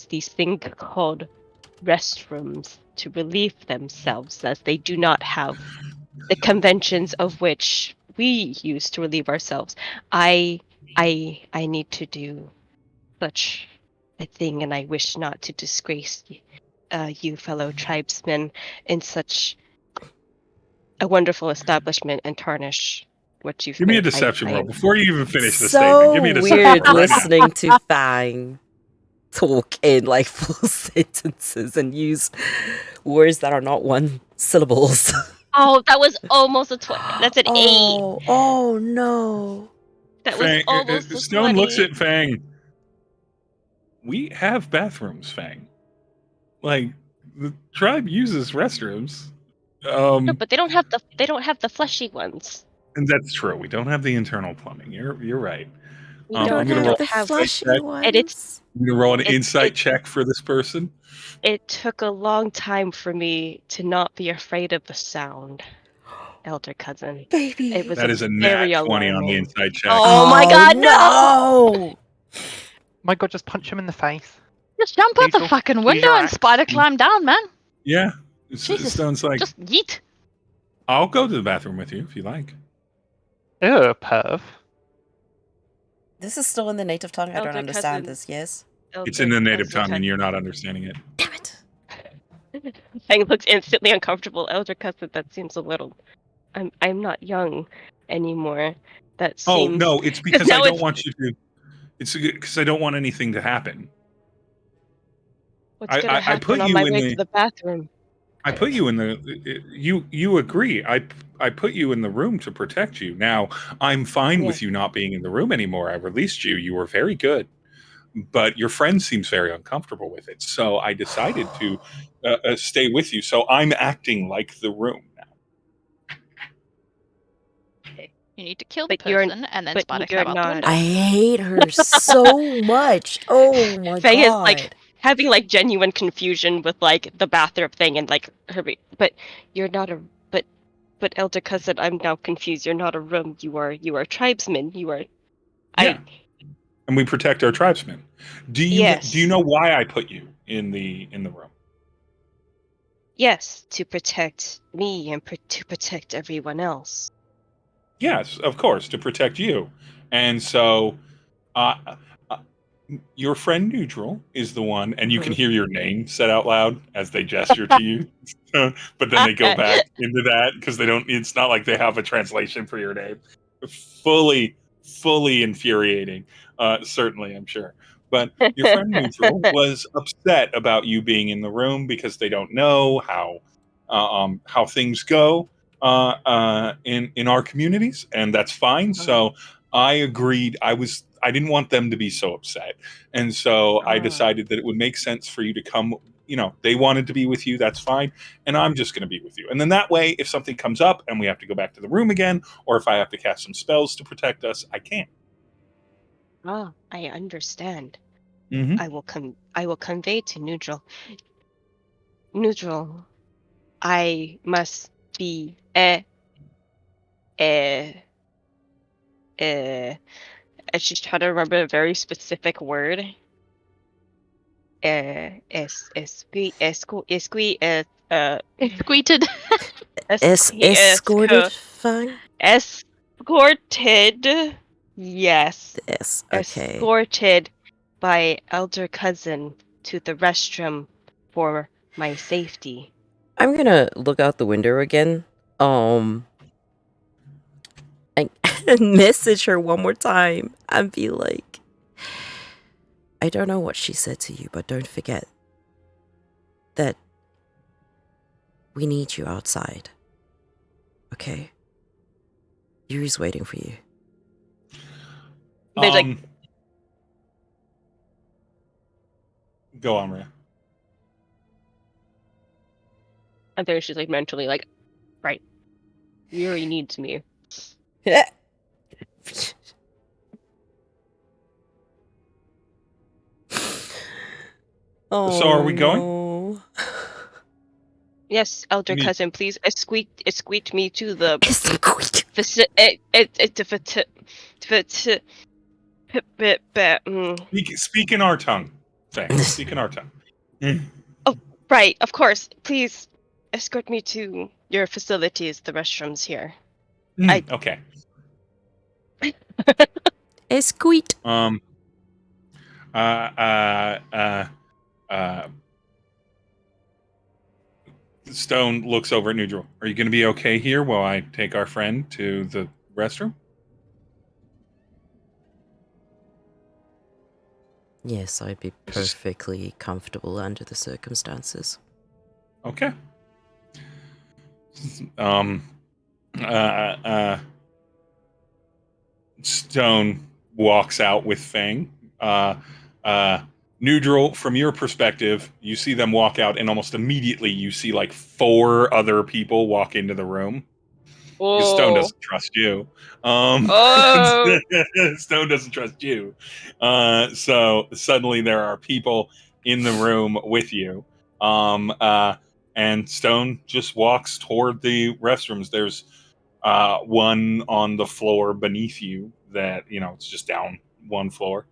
these things called restrooms to relieve themselves, as they do not have the conventions of which we use to relieve ourselves. I need to do such a thing, and I wish not to disgrace you fellow tribesmen in such a wonderful establishment and tarnish what you've Give me a made. deception I roll am before you even finish the statement. Give me a So deception weird roll right now. listening to Fang talk in like full sentences and use words that are not one syllables. Oh, that was almost a 20. That's an 8. Oh no. That was Fang, almost a Stone 20. looks at Fang. We have bathrooms, Fang. Like the tribe uses restrooms. No, but they don't have the fleshy ones. And that's true. We don't have the internal plumbing. You're right. We I'm don't gonna have, roll the an insight flashy check. and ones. I'm gonna roll an it- insight it- check for this person. it took a long time for me to not be afraid of the sound, elder cousin. Baby. It was That is a nat very 20 on the alarming. insight check. Oh my god, no! My god, just punch him in the face. Just jump out the Neutral. fucking Use window your and axe. spider climb down, man. Yeah. Jesus. Stone's like, Just yeet. I'll go to the bathroom with you if you like. Ew, perv. This is still in the native tongue. I don't Elder understand cousin. this, yes? It's in the native Elder tongue and you're not understanding it. Damn it. Fang looks instantly uncomfortable. Elder cousin, that seems a little. I'm not young anymore. That seems. Oh, no, it's because now I don't it's- want you to. It's because I don't want anything to happen. What's gonna I happen put on you my in way the- to the bathroom? I put you in the. You agree. I put you in the room to protect you. Now, I'm fine with you not being in the room anymore. I released you. You were very good. But your friend seems very uncomfortable with it. So I decided to stay with you. So I'm acting like the room now. You need to kill the But you're- person and then but spider you're climb out the not- window. I hate her so much. Oh my Faye is god. like having like genuine confusion with like the bathroom thing and like her. But you're not a. But elder cousin, I'm now confused. You're not a room. You are tribesmen. You are. Yeah. And we protect our tribesmen. Do you Yes. know why I put you in the room? Yes, to protect me and to protect everyone else. Yes, of course, to protect you. And so your friend Nhudrel is the one, and you can hear your name said out loud as they gesture to you. But then they go back into that because they don't. It's not like they have a translation for your name. Fully infuriating. Certainly, I'm sure. But your friend Nhudrel was upset about you being in the room because they don't know how things go in our communities, and that's fine. So I agreed. I didn't want them to be so upset. And so I decided that it would make sense for you to come. They wanted to be with you. That's fine. And I'm just going to be with you. And then that way, if something comes up and we have to go back to the room again, or if I have to cast some spells to protect us, I can. Ah, I understand. Mm-hmm. I will convey to Nhudrel. Nhudrel, I must be I just try to remember a very specific word. Squeated. Escorted Fang? Escorted. Yes. Yes, okay. Escorted by elder cousin to the restroom for my safety. I'm gonna look out the window again. And message her one more time and be like, I don't know what she said to you, but don't forget that we need you outside. Okay? Yuri's waiting for you. There's like Go on, Reia. I think she's like mentally like, right. Yuri needs me. Oh, So are we going? no. Yes, elder Me- cousin, please escort me to the Escort. Speak in our tongue, Fang. Speak in our tongue. Right, of course. Please escort me to your facilities, the restrooms here. Okay. Esqueet. Stone looks over at Nhudrel. Are you going to be okay here while I take our friend to the restroom? Yes, I'd be perfectly comfortable under the circumstances. Okay. Stone walks out with Fang. Nhudrel, from your perspective, you see them walk out, and almost immediately you see like 4 other people walk into the room. Because Stone doesn't trust you. Oh. Stone doesn't trust you. So suddenly there are people in the room with you. And Stone just walks toward the restrooms. There's one on the floor beneath you that, it's just down one floor,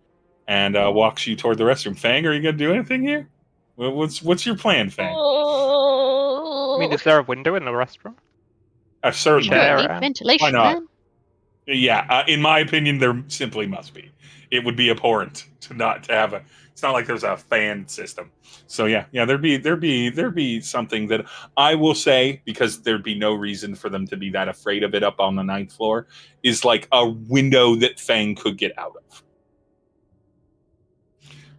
and walks you toward the restroom. Fang, are you going to do anything here? What's your plan, Fang? I mean, is there a window in the restaurant? Certainly. Share Need it. ventilation, Why not? man. Yeah, in my opinion, there simply must be. It would be abhorrent to have a. It's not like there's a fan system. So yeah, there'd be something that I will say, because there'd be no reason for them to be that afraid of it up on the 9th floor, is like a window that Fang could get out of.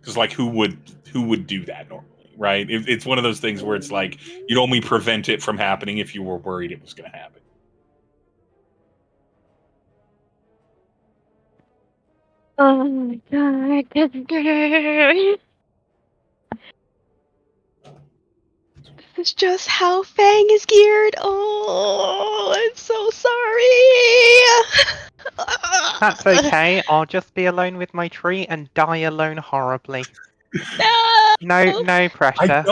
Because like who would do that normally, right? It's one of those things where it's like you'd only prevent it from happening if you were worried it was going to happen. Oh my god, that's good. This is just how Fang is geared. Oh, I'm so sorry. That's okay. I'll just be alone with my tree and die alone horribly. No pressure.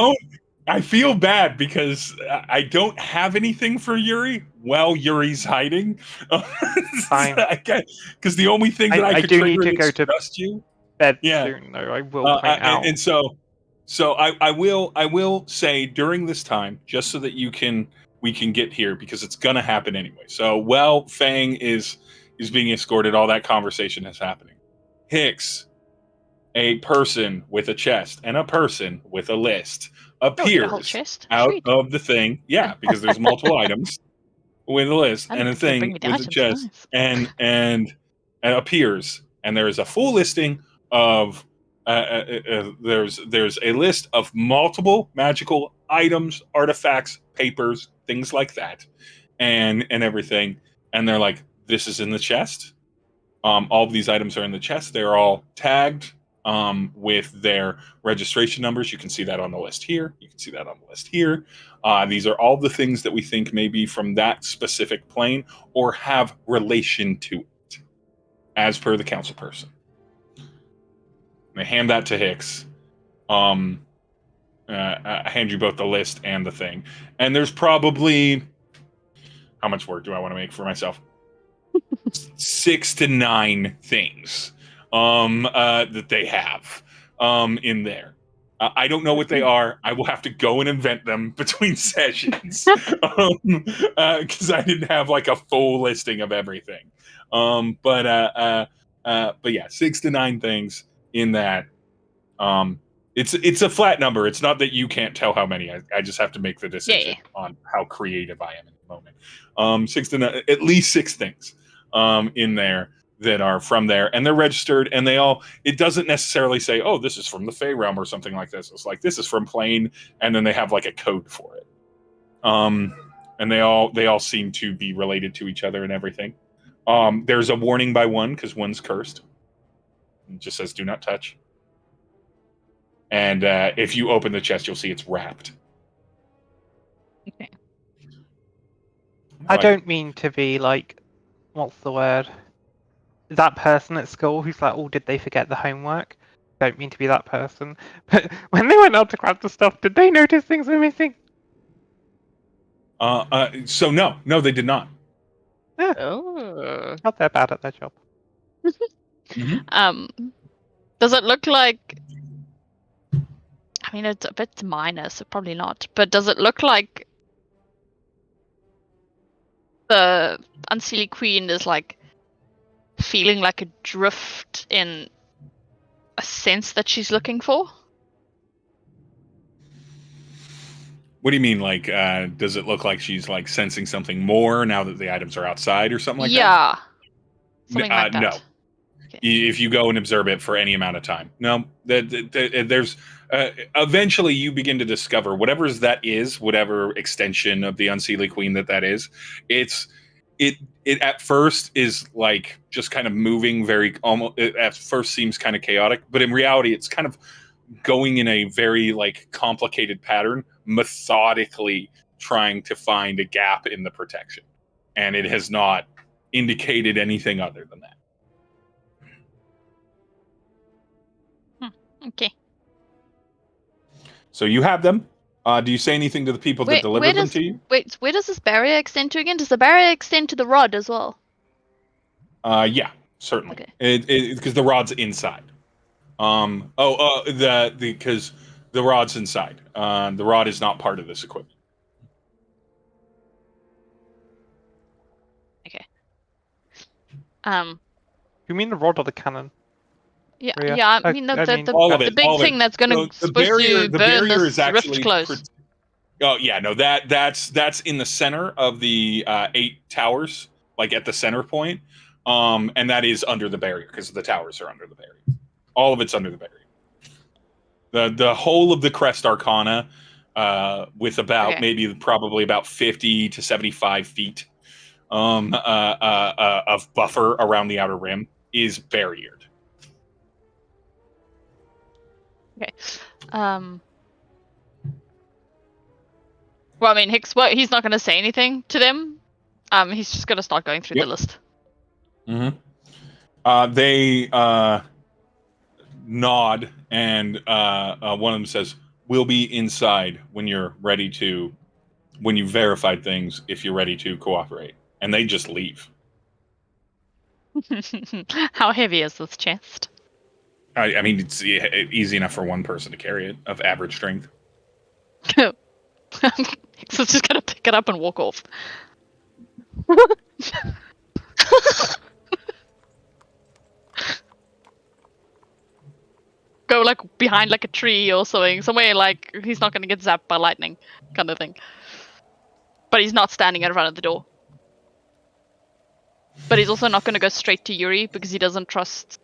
I feel bad because I don't have anything for Yuri while Yuri's hiding. Fine. Because the only thing that I could do trigger need to it go is to trust you. bed Yeah. soon, though. I will point out. And so I will say during this time, just so that we can get here, because it's gonna happen anyway. So while Fang is being escorted, all that conversation is happening. Hicks, a person with a chest and a person with a list, Oh, get a appears whole chest. out Sweet. of the thing. Yeah, because there's multiple items with a list I and a like you bring thing me the with a items, chest, nice. and appears, and there is a full listing of there's a list of multiple magical items, artifacts, papers, things like that, and everything. And they're like, this is in the chest. All of these items are in the chest. They're all tagged with their registration numbers. You can see that on the list here. You can see that on the list here. These are all the things that we think may be from that specific plane or have relation to it, as per the council person. And I hand that to Hicks. I hand you both the list and the thing. And there's probably, how much work do I want to make for myself? 6 to 9 things that they have in there. I don't know what they are. I will have to go and invent them between sessions because I didn't have like a full listing of everything. But yeah, 6 to 9 things in that. It's a flat number. It's not that you can't tell how many. I just have to make the decision on how creative I am in the moment. 6 to 9, at least 6 things in there that are from there, and they're registered, and it doesn't necessarily say, oh, this is from the Fey realm or something like this. It's like, this is from Plane, and then they have like a code for it. And they all seem to be related to each other and everything. There's a warning by one because one's cursed. It just says do not touch. And if you open the chest, you'll see it's wrapped. Okay. I don't mean to be like, what's the word? That person at school who's like, oh, did they forget the homework? Don't mean to be that person. But when they went out to grab the stuff, did they notice things were missing? So no, they did not. Oh. Not they're bad at their job. Mhm. Does it look like? I mean, it's a bit minor, so probably not. But does it look like the Unseelie Queen is like feeling like a drift in a sense that she's looking for? What do you mean? Like, does it look like she's like sensing something more now that the items are outside or something like that? Yeah, something like that. No. Okay. If you go and observe it for any amount of time, no. There's eventually you begin to discover whatever that is, whatever extension of the Unseelie Queen that is. It at first is like just kind of moving very almost. It at first seems kind of chaotic, but in reality, it's kind of going in a very like complicated pattern, methodically trying to find a gap in the protection, and it has not indicated anything other than that. Okay. So you have them. Do you say anything to the people that delivered them to you? Where does this barrier extend to again? Does the barrier extend to the rod as well? Yeah, certainly. Okay. Because the rod's inside. Because the rod's inside. The rod is not part of this equipment. Okay. You mean the rod or the cannon? Yeah, Reia? yeah. I mean, All of the it. big All of thing it. that's gonna So supposed to the burn barrier this is actually rift close. Oh yeah, no, that's in the center of the 8 towers, like at the center point, and that is under the barrier because the towers are under the barrier. All of it's under the barrier. The whole of the Crest Arcana, with about probably about 50 to 75 feet of buffer around the outer rim, is barriered. Okay. Well, I mean, he's not going to say anything to them. He's just going to start going through the list. Mm-hmm. They nod, and one of them says, "We'll be inside when you're ready to, when you've verified things, if you're ready to cooperate." And they just leave. How heavy is this chest? I mean, it's easy enough for one person to carry it, of average strength. So it's just going to pick it up and walk off. Go like behind like a tree or something, somewhere like he's not going to get zapped by lightning, kind of thing. But he's not standing in front of the door. But he's also not going to go straight to Yuri because he doesn't trust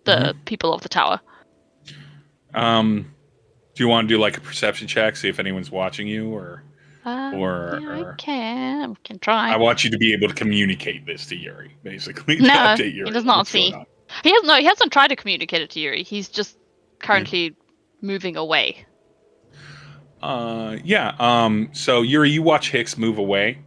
the people of the tower. Do you want to do like a perception check, see if anyone's watching you, or I can try. I want you to be able to communicate this to Yuri, basically. No, update Yuri he does not see. He hasn't tried to communicate it to Yuri. He's just currently moving away. So Yuri, you watch Hicks move away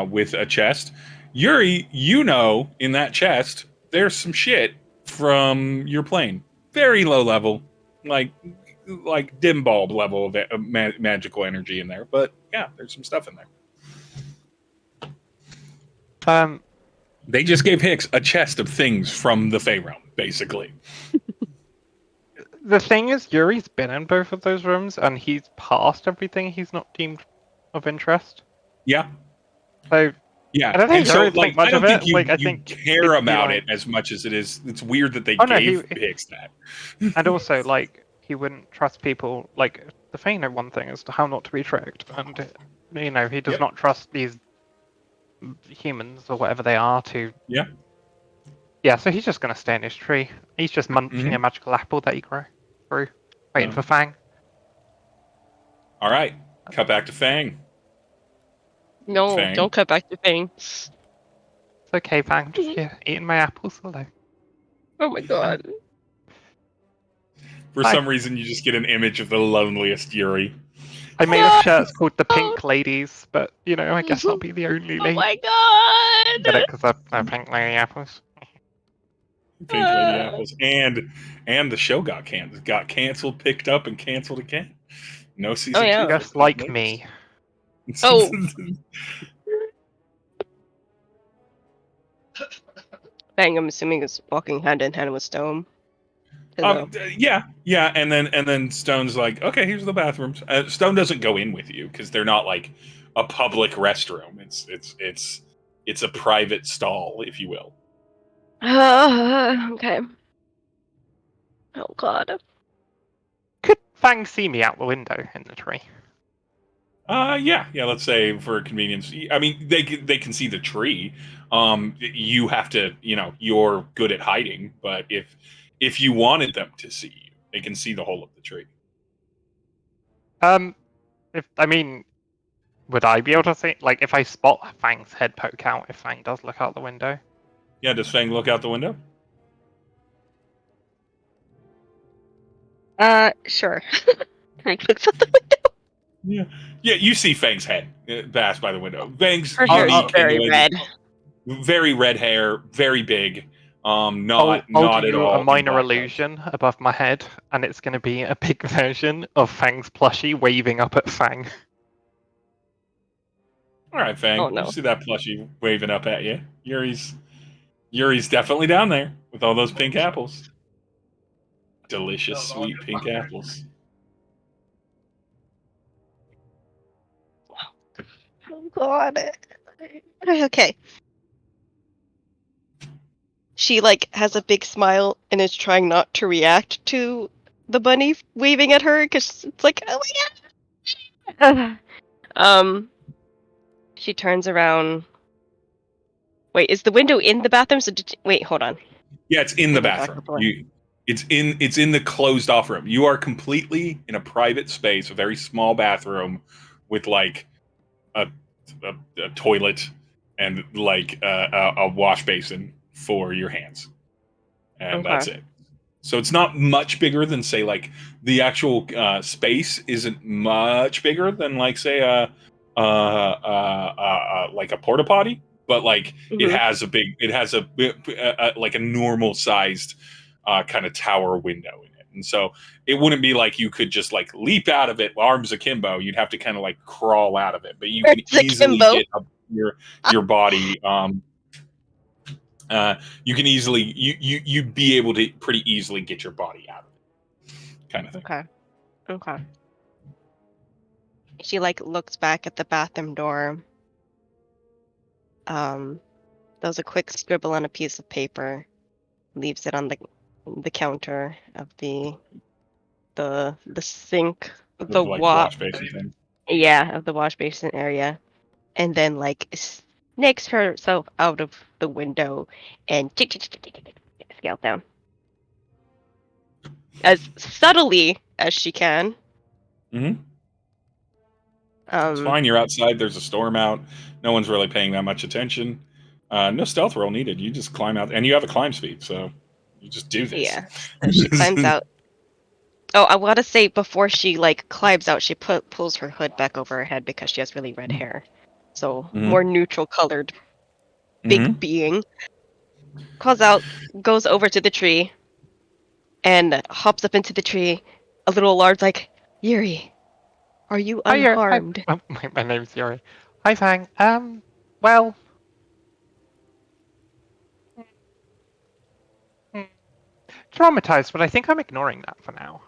with a chest. Yuri, in that chest, there's some shit from your plane. Very low level, like dim bulb level of magical energy in there. But yeah, there's some stuff in there. They just gave Hicks a chest of things from the Fey realm, basically. The thing is, Yuri's been in both of those rooms, and he's passed everything he's not deemed of interest. Yeah. So yeah, I don't think Yuri think much I don't of think it. you, I you think care about it as much as it is. It's weird that they gave Hicks that. And also, he wouldn't trust people. Like the Fey know one thing as to how not to be tricked, and he does not trust these humans or whatever they are to. Yeah, so he's just gonna stay in his tree. He's just munching a magical apple that he grew, waiting for Fang. All right, cut back to Fang. No, Fang. don't cut back to Fang. It's okay, Fang. I'm just here eating my apples alone. Oh my god. For some reason, you just get an image of the loneliest Yuri. I made a shirt called the Pink Ladies, but I guess I'll be the only lady. Oh my god! Get it? Because I pink lady apples. Pink lady apples, and the show got canceled, picked up, and canceled again. No season 2. Just like me. Oh. Fang, I'm assuming, is walking hand in hand with Stone. Yeah, and then Stone's like, okay, here's the bathrooms. Stone doesn't go in with you because they're not like a public restroom. It's a private stall, if you will. Okay. Oh God. Could Fang see me out the window in the tree? Yeah. Let's say for convenience, I mean they can see the tree. You have to, you're good at hiding, but if you wanted them to see you, they can see the whole of the tree. Would I be able to see? Like, if I spot Fang's head poke out, if Fang does look out the window? Yeah. Does Fang look out the window? Sure. Fang looks out the window. Yeah. You see Fang's head pass by the window. Fang's Her hair is unique in very the way red. very red hair, very big. I'll Not do at you all a minor in black illusion above my head, and it's going to be a big version of Fang's plushie waving up at Fang. All right, Fang. Oh, no. You see that plushie waving up at you. Yuri's definitely down there with all those pink apples. Delicious, sweet pink apples. Oh God. Okay. She has a big smile and is trying not to react to the bunny waving at her because it's like, oh my God. She turns around. Wait, is the window in the bathroom? Wait, hold on. Yeah, it's in the Let me back bathroom. up a It's in the closed off room. You are completely in a private space, a very small bathroom with like a toilet and like a wash basin for your hands, and that's Okay. it. So it's not much bigger than say like the actual space isn't much bigger than like say like a porta potty, but like it Mhm. has like a normal sized kind of tower window in it, and so it wouldn't be like you could just like leap out of it arms akimbo. You'd have to kind of like crawl out of it, but you can It's easily akimbo. get up your body. You can easily you'd be able to pretty easily get your body out of it, kind of thing. Okay. She looks back at the bathroom door. Does a quick scribble on a piece of paper, leaves it on the counter of the sink, Of like wash basin thing. of the wash basin area, and then snakes herself out of the window and scale down as subtly as she can. Mm-hmm. It's fine. You're outside. There's a storm out. No one's really paying that much attention. No stealth roll needed. You just climb out, and you have a climb speed, so you just do this. Yeah. So she climbs out. Oh, I want to say before she climbs out, she pulls her hood back over her head because she has really red hair. So more neutral colored big being. Calls out, goes over to the tree, and hops up into the tree. A little alarmed, like, Yuri, are you unharmed? My name's Yuri. Hi, Fang. Well, traumatized, but I think I'm ignoring that for now.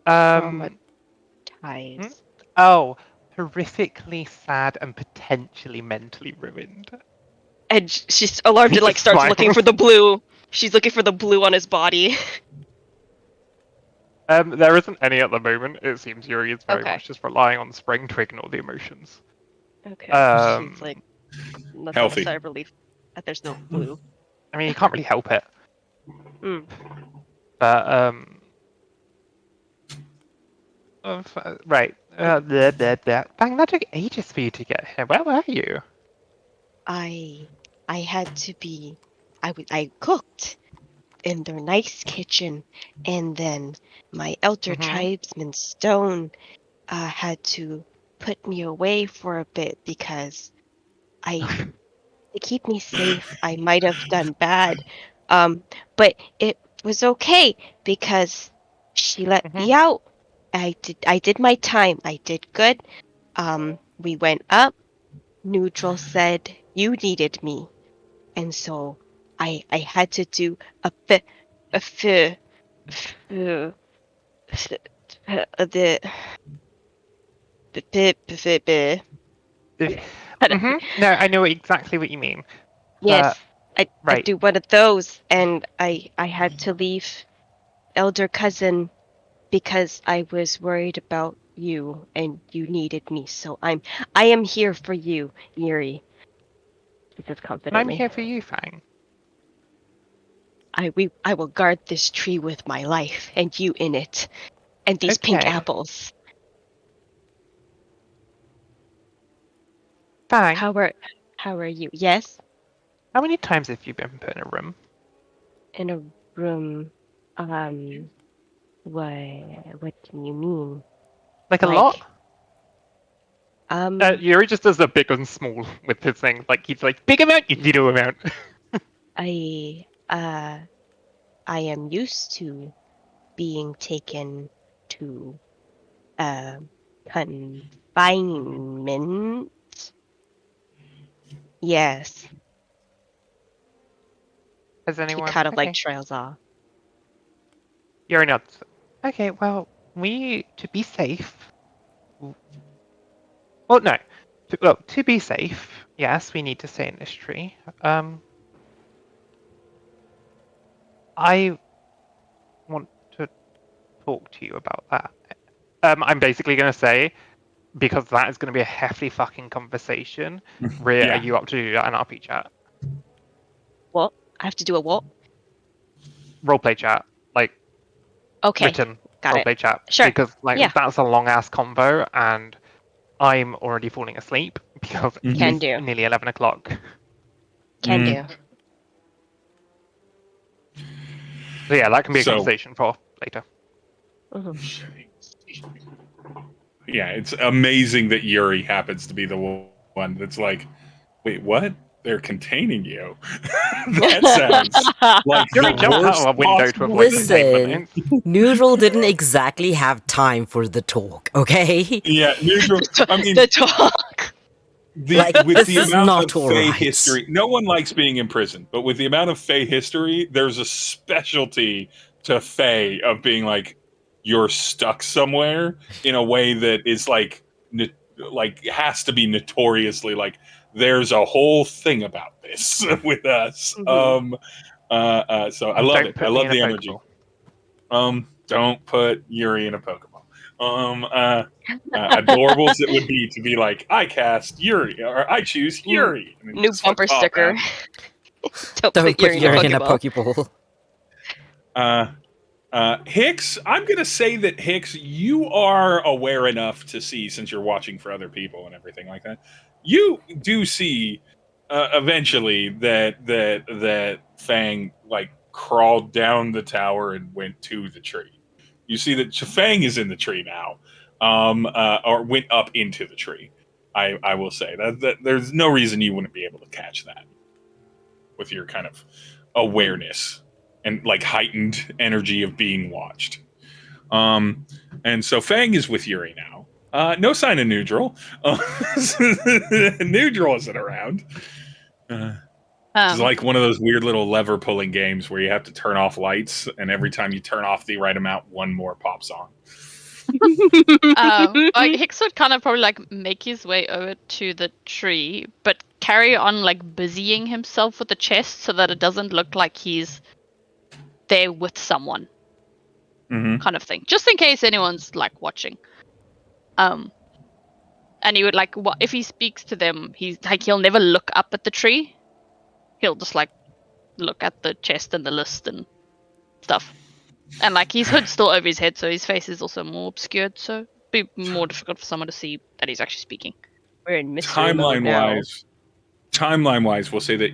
Traumatized. Oh, horrifically sad and potentially mentally ruined. And she's alarmed and starts looking for the blue. She's looking for the blue on his body. There isn't any at the moment. It seems Yuri is very Okay. much just relying on Spring to ignore the emotions. Okay. She's lets out a Healthy. sigh of relief that there's no blue. I mean, you can't really help it. Mm. But right. Bang, that took ages for you to get here. Where were you? I had to be. I cooked in their nice kitchen, and then my elder tribesman Stone had to put me away for a bit because to keep me safe, I might have done bad. But it was okay because she let me out. I did my time. I did good. We went up. Nhudrel said you needed me. And so I had to do No, I know exactly what you mean. yes, I Right. do one of those, and I had to leave elder cousin because I was worried about you and you needed me. So I am here for you, Yuri. He says And I'm confidently. here for you, Fang. I will guard this tree with my life, and you in it, and these pink Okay. apples. Fang, How are you? Yes, how many times have you been put in a room? in a room. What do you mean? Like a Like, lot? um, Yuri just does a big and small with his thing. Like he's like, big amount, little amount. I am used to being taken to confinement. Yes, Has he anyone? kind of like Okay. trails off. Yuri nods. Okay, well, to be safe. Well, no. To be safe, yes, we need to stay in this tree. I want to talk to you about that. I'm basically going to say, because that is going to be a hefty fucking conversation. Reia, are Yeah. you up to do that in RP chat? What? I have to do a what? Roleplay chat, like Okay, written got it. roleplay chat, Sure. because like Yeah, that's a long ass convo, and I'm already falling asleep because can it's do. nearly 11 o'clock. Can Mhm. do. So yeah, that can be a So conversation for later. Mhm. yeah, it's amazing that Yuri happens to be the one that's like, wait, what? They're containing you. That sounds like Yuri the jumped out worst of a window to possible avoid thing. Listen, containment. Nhudrel didn't exactly have time for the talk, okay? Yeah, neutral. I mean, The talk. Like, with this the is amount of not Fey alright. history, no one likes being in prison, but with the amount of Fey history, there's a specialty to Fey of being like, you're stuck somewhere in a way that is like has to be notoriously like, there's a whole thing about this with us. Mhm. So I love Don't it. I put me love in a the energy. Pokeball. Don't put Yuri in a Pokeball. Adorables it would be to be like, I cast Yuri or I choose N- Yuri, and then you New just bumper fucking pop sticker. out. Don't Don't put put Yuri in a Yuri in a Pokeball. Pokeball. Hicks, I'm gonna say that Hicks, you are aware enough to see, since you're watching for other people and everything like that. You do see eventually that Fang like crawled down the tower and went to the tree. You see that Fang is in the tree now, or went up into the tree. I will say that there's no reason you wouldn't be able to catch that with your kind of awareness and like heightened energy of being watched. And so Fang is with Yuri now. No sign of Nhudrel. Nhudrel isn't around. It's like one of those weird little lever pulling games where you have to turn off lights, and every time you turn off the right amount, one more pops on. Like Hicks would kind of probably like make his way over to the tree, but carry on like busying himself with the chest so that it doesn't look like he's there with someone, Mm-hmm. kind of thing, just in case anyone's like watching. And he would like what if he speaks to them, he's like he'll never look up at the tree. He'll just like look at the chest and the list and stuff. And like his hood's still over his head, so his face is also more obscured, so it'd be more difficult for someone to see that he's actually speaking. We're in mystery mode Timeline now. wise, we'll say that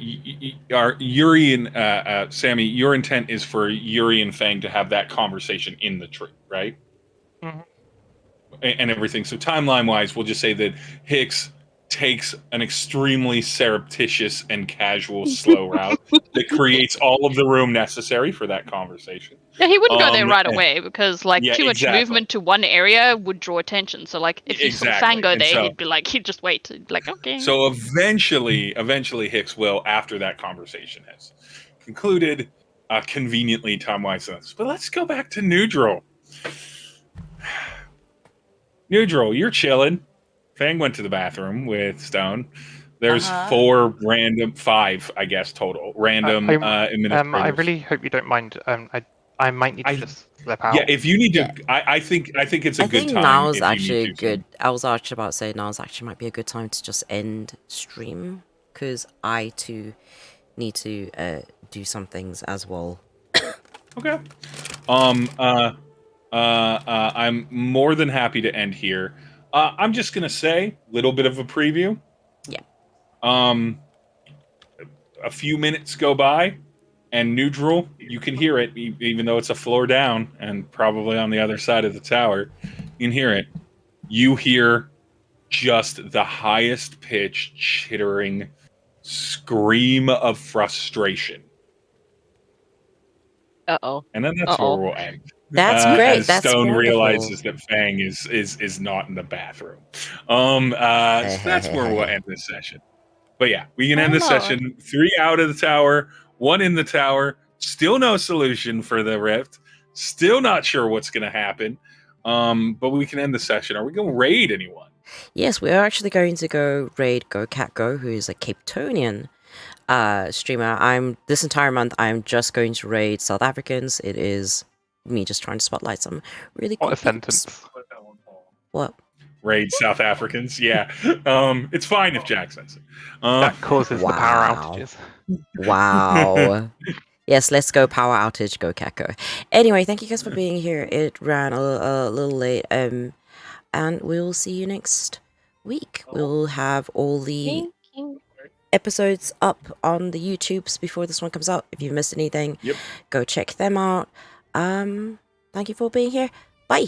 our Yuri and Sammy, your intent is for Yuri and Fang to have that conversation in the tree, right? Mhm. And everything. So timeline wise, we'll just say that Hicks takes an extremely surreptitious and casual, slow route that creates all of the room necessary for that conversation. Yeah, he wouldn't go there right and- away because like yeah, too much exactly. movement to one area would draw attention. So like if he saw Fang Exactly. go And there, so- he'd be like he'd just wait. He'd be like, okay. So eventually Hicks will, after that conversation concluded conveniently time-wise. But let's go back to Nhudrel. Nhudrel, you're chilling. Fang went to the bathroom with Stone. There's five, I guess, total random I administrators. really hope you don't mind. I might need to just slip out. Yeah, if you need to, Yeah. I think it's a I good think time. now is if you actually need to, good. I was actually about to say now is actually might be a good time to just end stream because I too need to do some things as well. Okay. I'm more than happy to end here. I'm just gonna say a little bit of a preview. Yeah. A few minutes go by, and Nhudrel, you can hear it, even though it's a floor down and probably on the other side of the tower. You can hear it. You hear just the highest pitch, chittering scream of frustration. Uh-oh. And then that's where we'll end. That's great. As That's Stone wonderful. realizes that Fang is not in the bathroom. So that's where we'll end this session. But yeah, we can end the session. 3 out of the tower, 1 in the tower. Still no solution for the rift. Still not sure what's going to happen. But we can end the session. Are we going to raid anyone? Yes, we are actually going to go raid Go Cat Go, who is a Capetonian streamer. This entire month I'm just going to raid South Africans. It is me just trying to spotlight some really cool What a peeps. sentence. What? Raid South Africans? Yeah. It's fine if Jack says it. That causes the power Wow. outages. Wow. Yes, let's go power outage, Go Cat Go. Anyway, thank you guys for being here. It ran a little late. And we'll see you next week. We'll have all the Thank you. episodes up on the YouTubes before this one comes out. If you've missed anything, Yep. go check them out. Thank you for being here. Bye.